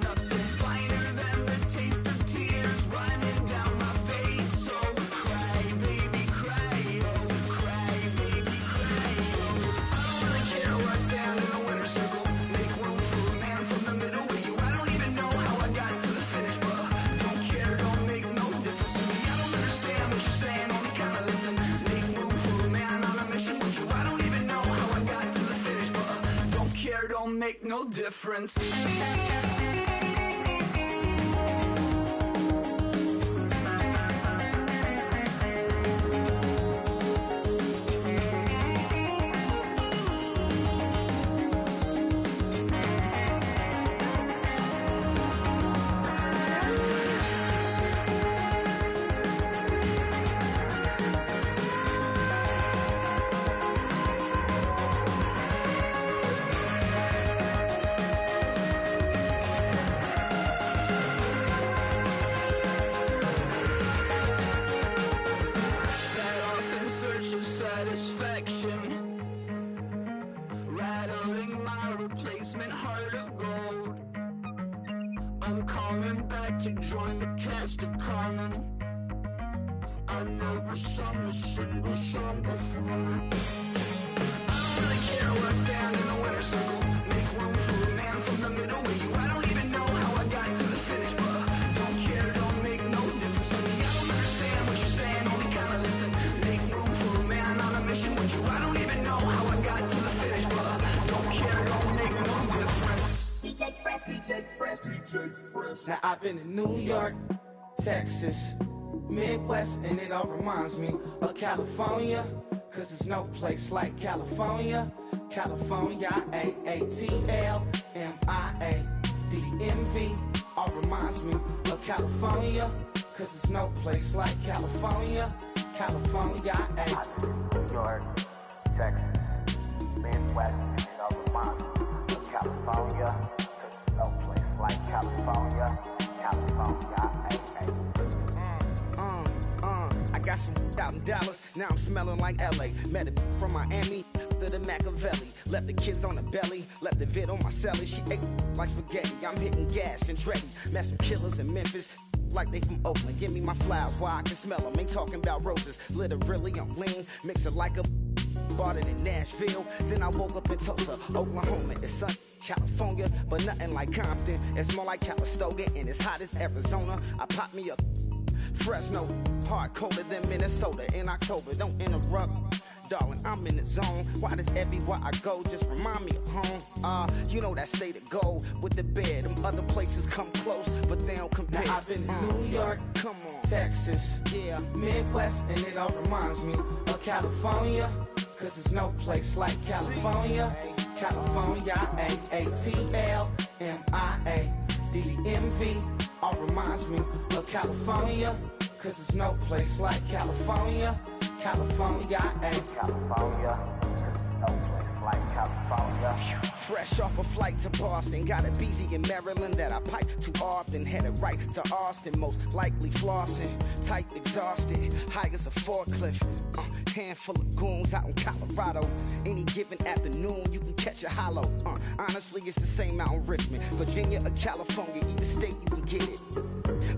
Nothing finer than the taste of tears running down my face. So cry, baby, cry, oh, cry, baby, cry, oh. I don't really care where I stand in the winner's circle. Make room for a man from the middle with you. I don't even know how I got to the finish, but don't care, don't make no difference to me. I don't understand what you're saying, only kinda listen. Make room for a man on a mission with you. I don't even know how I got to the finish, but don't care, don't make no difference. I'm coming back to join the cast of Carmen. I never sung a single song before. I don't really care where I stand in the winner's circle. Make room for a man from the middle with you. I don't even know how I got to the finish, but don't care, don't make no difference to me. I don't understand what you're saying, only kinda listen. Make room for a man on a mission with you. I don't even know how I got to the finish, but don't care, don't make no difference. DJ Fresh, DJ Fresh, DJ Fresh. Now I've been in New York, Texas, Midwest, and it all reminds me of California, cause there's no place like California. California, A-A-T-L-M-I-A-D-M-V, all reminds me of California, cause there's no place like California. California, I've been in New York, Texas, Midwest, and it all reminds me of California, cause there's no place like California. California, I got some out in Dallas, now I'm smelling like LA. Met a from Miami to the Machiavelli. Left the kids on the belly, left the vid on my celly. She ate like spaghetti, I'm hitting gas and Dreddy. Met some killers in Memphis, like they from Oakland. Give me my flowers while I can smell them. Ain't talking about roses, literally I'm lean. Mix it like a bought it in Nashville. Then I woke up in Tulsa, Oklahoma. It's sun, California, but nothing like Compton. It's more like Calistoga and it's hot as Arizona. I pop me a Fresno, hard colder than Minnesota in October. Don't interrupt, darling, I'm in the zone. Why does everywhere I go just remind me of home? You know that state of gold with the bed. Them other places come close, but they don't compare. Now I've been in New York, come on, Texas, yeah, Midwest, and it all reminds me of California, cause there's no place like California. California, A-A-T-L-M-I-A-D-M-V, all reminds me of California, cause there's no place like California. California, California, no place like California. Fresh off a flight to Boston, got a BZ in Maryland that I pipe too often. Headed right to Austin, most likely flossing. Tight, exhausted, high as a forklift. Handful of goons out in Colorado. Any given afternoon, you can catch a hollow. Honestly, it's the same out in Richmond, Virginia or California. Either state, you can get it.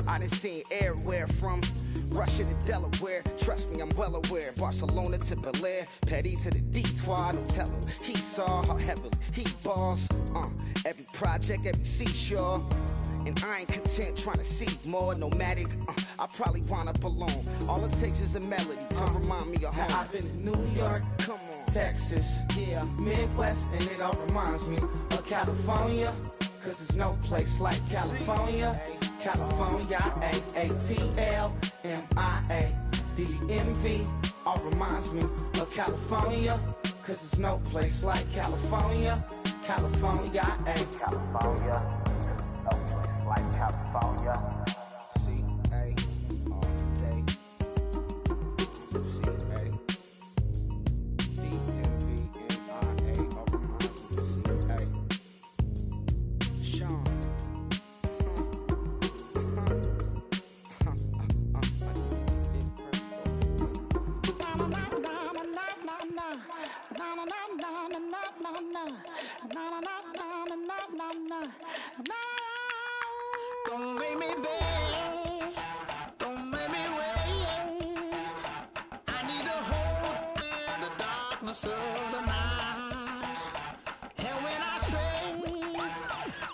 I done seen everywhere from Russia to Delaware. Trust me, I'm well aware. Barcelona to Bel Air, Petty to the Detroit. Don't tell him he saw how heavily he balls. Every project, every seashore. And I ain't content trying to see more nomadic. I probably wind up alone. All it takes is a melody to remind me of home. Now I've been in New York, come on, Texas, yeah, Midwest, and it all reminds me of California, cause there's no place like California. California, A-A-T-L-M-I-A-D-M-V, all reminds me of California, cause there's no place like California. California, California, no place like California. C-A all day. C-A D-M-V-M-I-A, all reminds me of C-A. Sean. Don't make me beg, don't make me wait. I need to hold in the darkness of the night. And when I stray,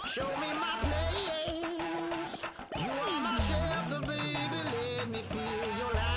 show me my place. You are my shelter, baby, let me feel your light.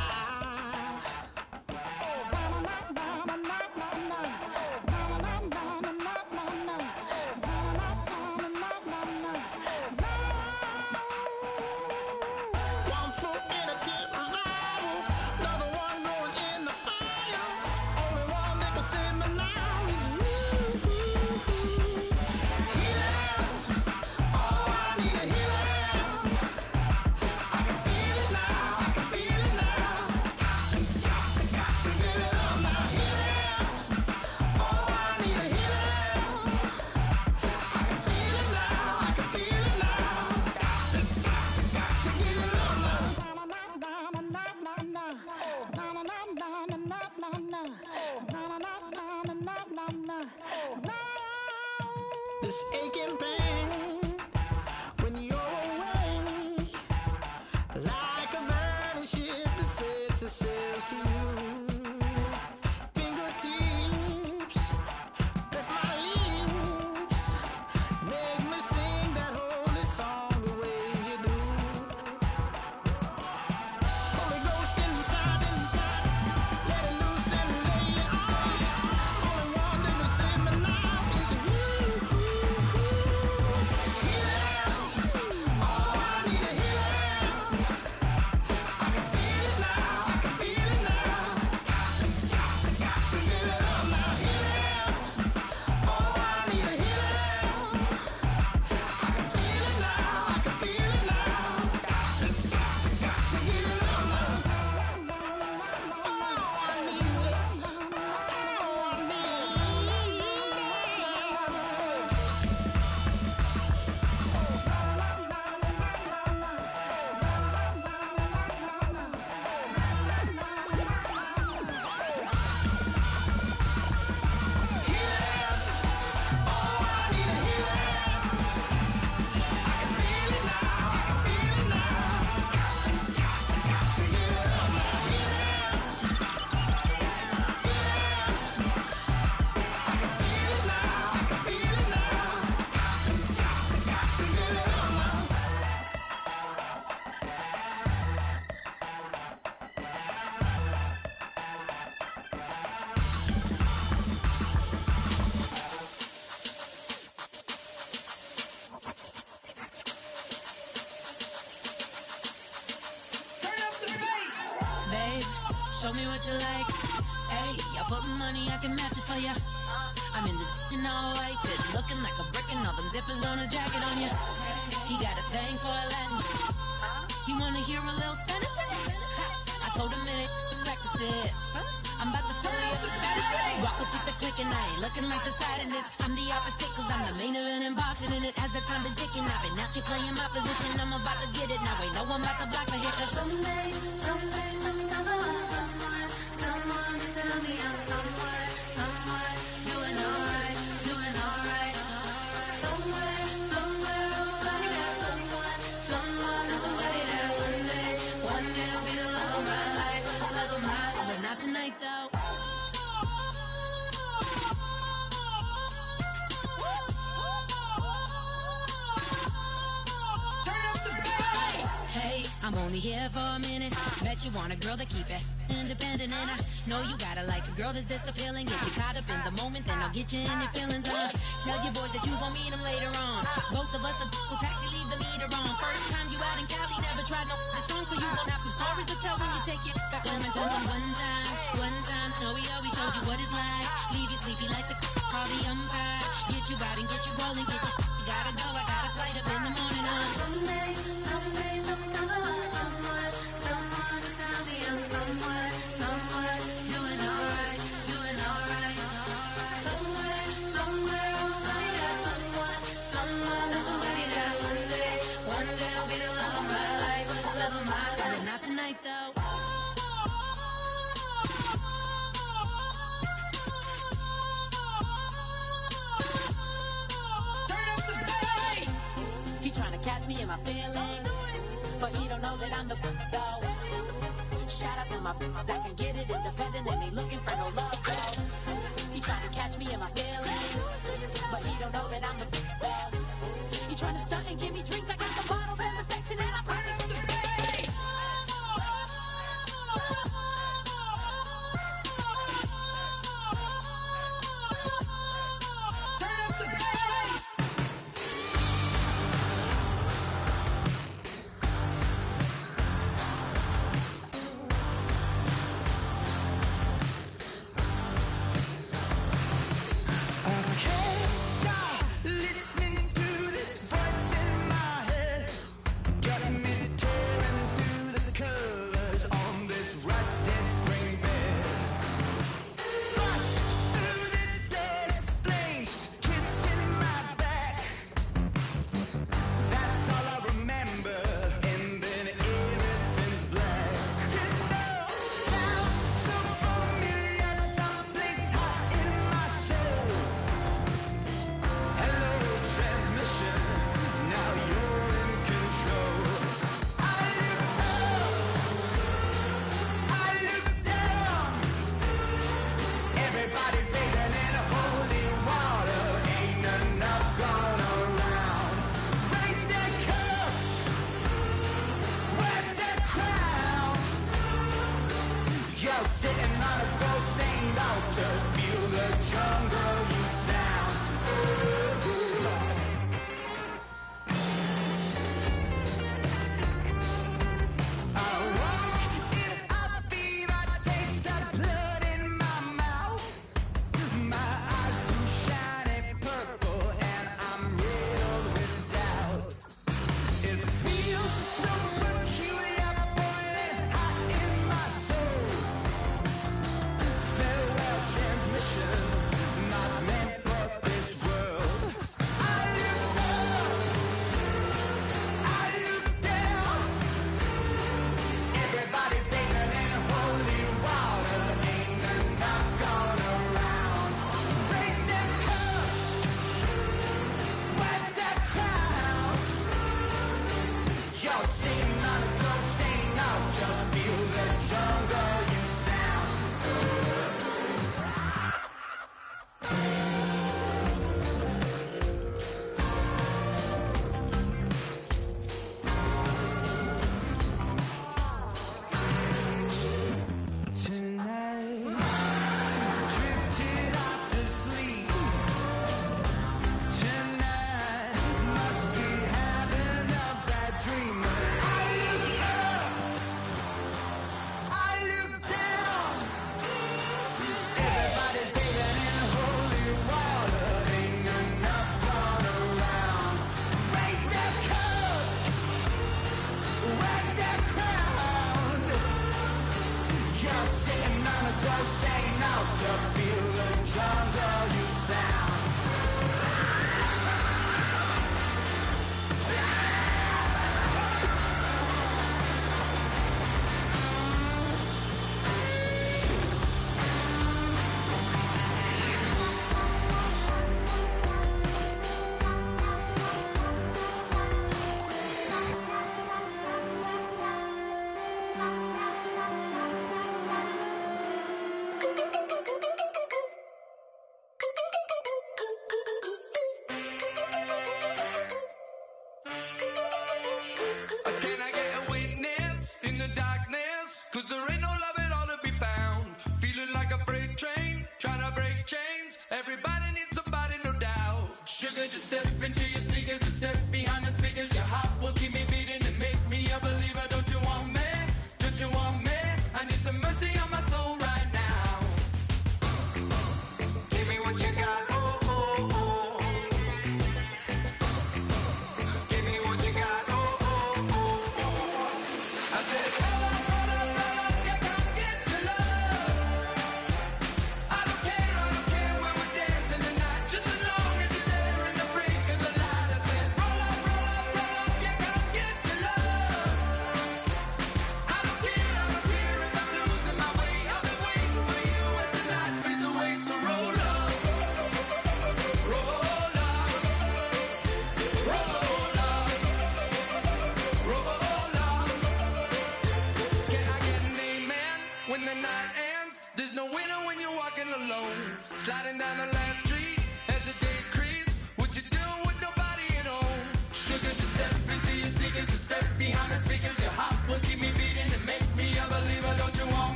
show me what you like. Hey, I put money, I can match it for ya. I'm in this in all white fit, looking like a brick and all them zippers on a jacket on ya. He got a thing for a Latin. He wanna hear a little Spanish? I told him it ain't to practice it. I'm about to fill you up with Spanish. Walk up with the click and I ain't looking like the side in this. I'm the opposite cause I'm the main event in boxing and it has the time to ticking. I've been out here playing my position, I'm about to get it. Now ain't no one about to block my hit cause someday something come along. Someone to tell me I'm someone doing alright. Somewhere, somebody got someone, somebody that one day will be the love of my life, but not tonight though. Hey, I'm only here for a minute. Bet you want a girl to keep it independent, and I know you gotta like a girl that's this appealing. Get you caught up in the moment, then I'll get you in your feelings. Tell your boys that you gon' meet them later on. Both of us are so taxi, leave the meter on. First time you out in Cali, never tried no strong, so you gon' have some stories to tell when you take it back home and tell them one time, Snowy always showed you what it's like. Leave you sleepy like the call the umpire. Get you out and get you rolling, get you gotta go. I got a flight up in the morning on someday, something come along. Someone tell me I'm someone doing alright. Somewhere, somebody got somebody that one day will be the love of my life, but not tonight though. He trying to catch me in my feelings, but he don't know that I'm the though. Shout out to my that can get it independent and ain't looking for no love though. He trying to catch me in my feelings, but he don't know that I'm the though. He trying to stunt and give me drinks. I got the bottles in the section and I promise with the bass. Listen.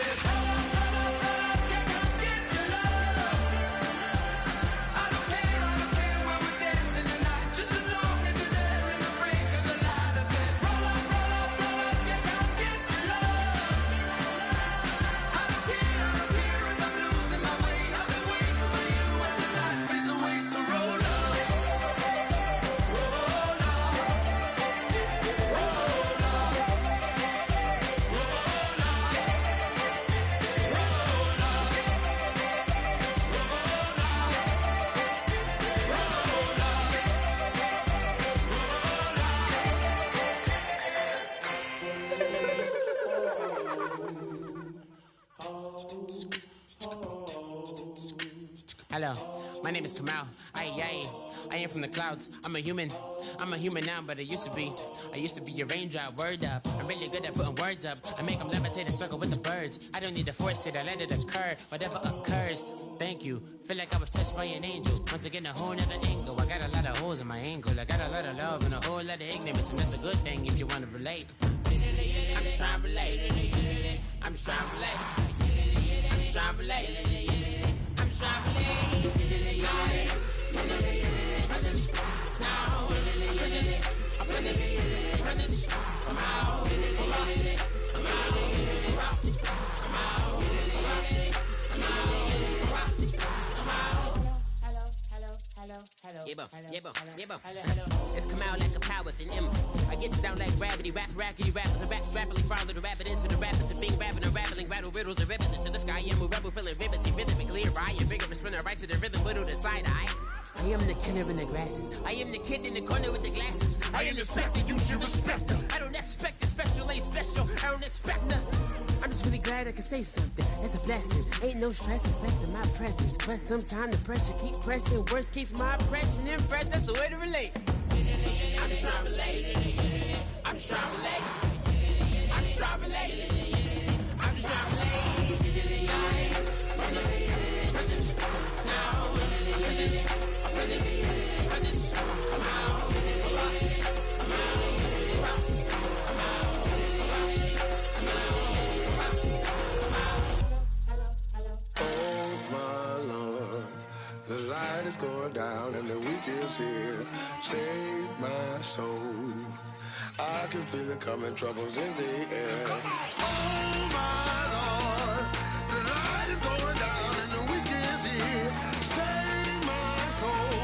said, roll up, yeah, come get your love. I don't care where we're dancing tonight, just as long as you're there in the break of the light. I said, roll up, yeah, come get your love. I don't care if I'm losing my way. I've been waiting for you as the light fades away. So roll up, roll up, roll Hello, my name is Kamal. I am from the clouds. I'm a human now, but I used to be a raindrop. Word up, I'm really good at putting words up. I make them levitate and circle with the birds. I don't need to force it, I let it occur. Whatever occurs, thank you. Feel like I was touched by an angel. Once again, a whole nother angle. I got a lot of holes in my angle. I got a lot of love and a whole lot of ignorance, and that's a good thing if you want to relate. I'm just trying to relate. I'm just trying to relate. I'm just trying to relate. I'm just trying to relate. Presence, now, presence, come out, come It's come out like a power within him. I get down like gravity, rackety rappers and raps rapidly follow the rabbit into the rapids and being rapping and rattling, rattle riddles and rivets into the sky. I am a rebel feeling rhythmically right and vigorous, spinning right to the rhythm, widow to side eye. I am the killer in the grasses. I am the kid in the corner with the glasses. I am the specter, you should respect her. I don't expect the special, ain't special. I don't expect nothing. I'm just really glad I can say something. It's a blessing. Ain't no stress affecting my presence. But sometimes the pressure keep pressing. Worst keeps my impression impressed. That's the way to relate. I'm just trying to relate. I'm just trying to relate. I'm just trying to relate. I'm just trying to relate. Presence, now, presence, come out, come out. The light is going down and the week is here. Save my soul. I can feel it coming, troubles in the air. Oh my Lord, the light is going down and the week is here. Save my soul.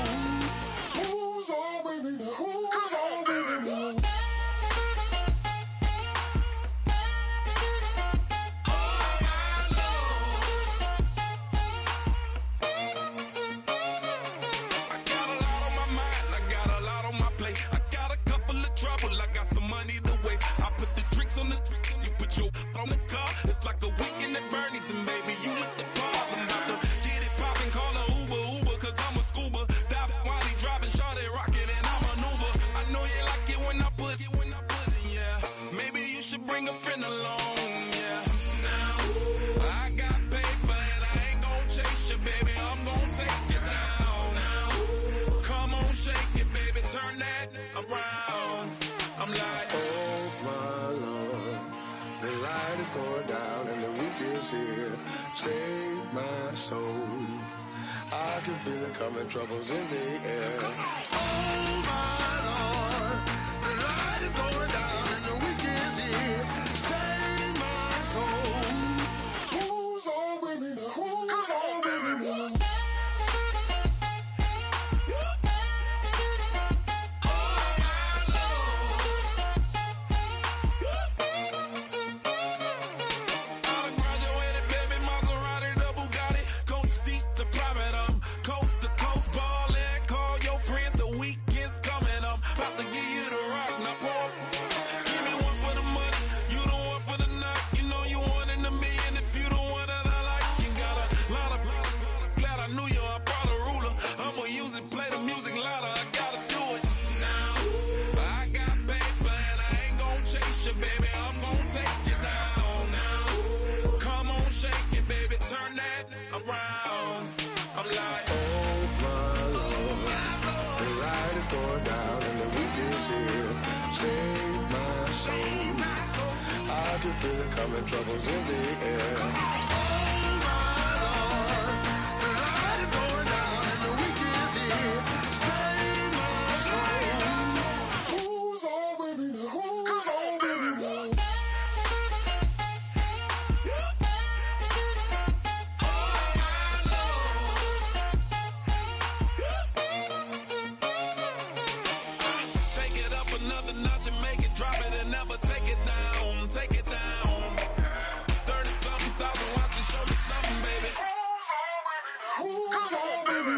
Who's all with me? Who's all with me? On the car, it's like a weekend at Bernie's, and baby, you look the part. I'm about to get it poppin', call a Uber, cause I'm a scuba. Dive while he driving, shawty rockin', and I maneuver. I know you like it when I put it, yeah. Maybe you should bring a friend along, yeah. Now, I got paper and I ain't gon' chase you, baby, I'm gon' take you down. Now, come on, shake it, baby, turn that around. I'm like, oh my Lord. The light is going down and the week is here. Save my soul. I can feel it coming, troubles in the air. Oh my Lord, the light is going down and the week is here. Save my soul. Who's all with me? Who's all with me? Going down and the week is here. Save my soul. I can feel it coming, troubles in the air. Oh my Lord, the light is going down and the week is here. Save my soul. Who's on with me now? Who's on with me now? Another notch and make it drop it and never take it down. Take it down. 30-something thousand watching, show me something, baby. Who's on, baby?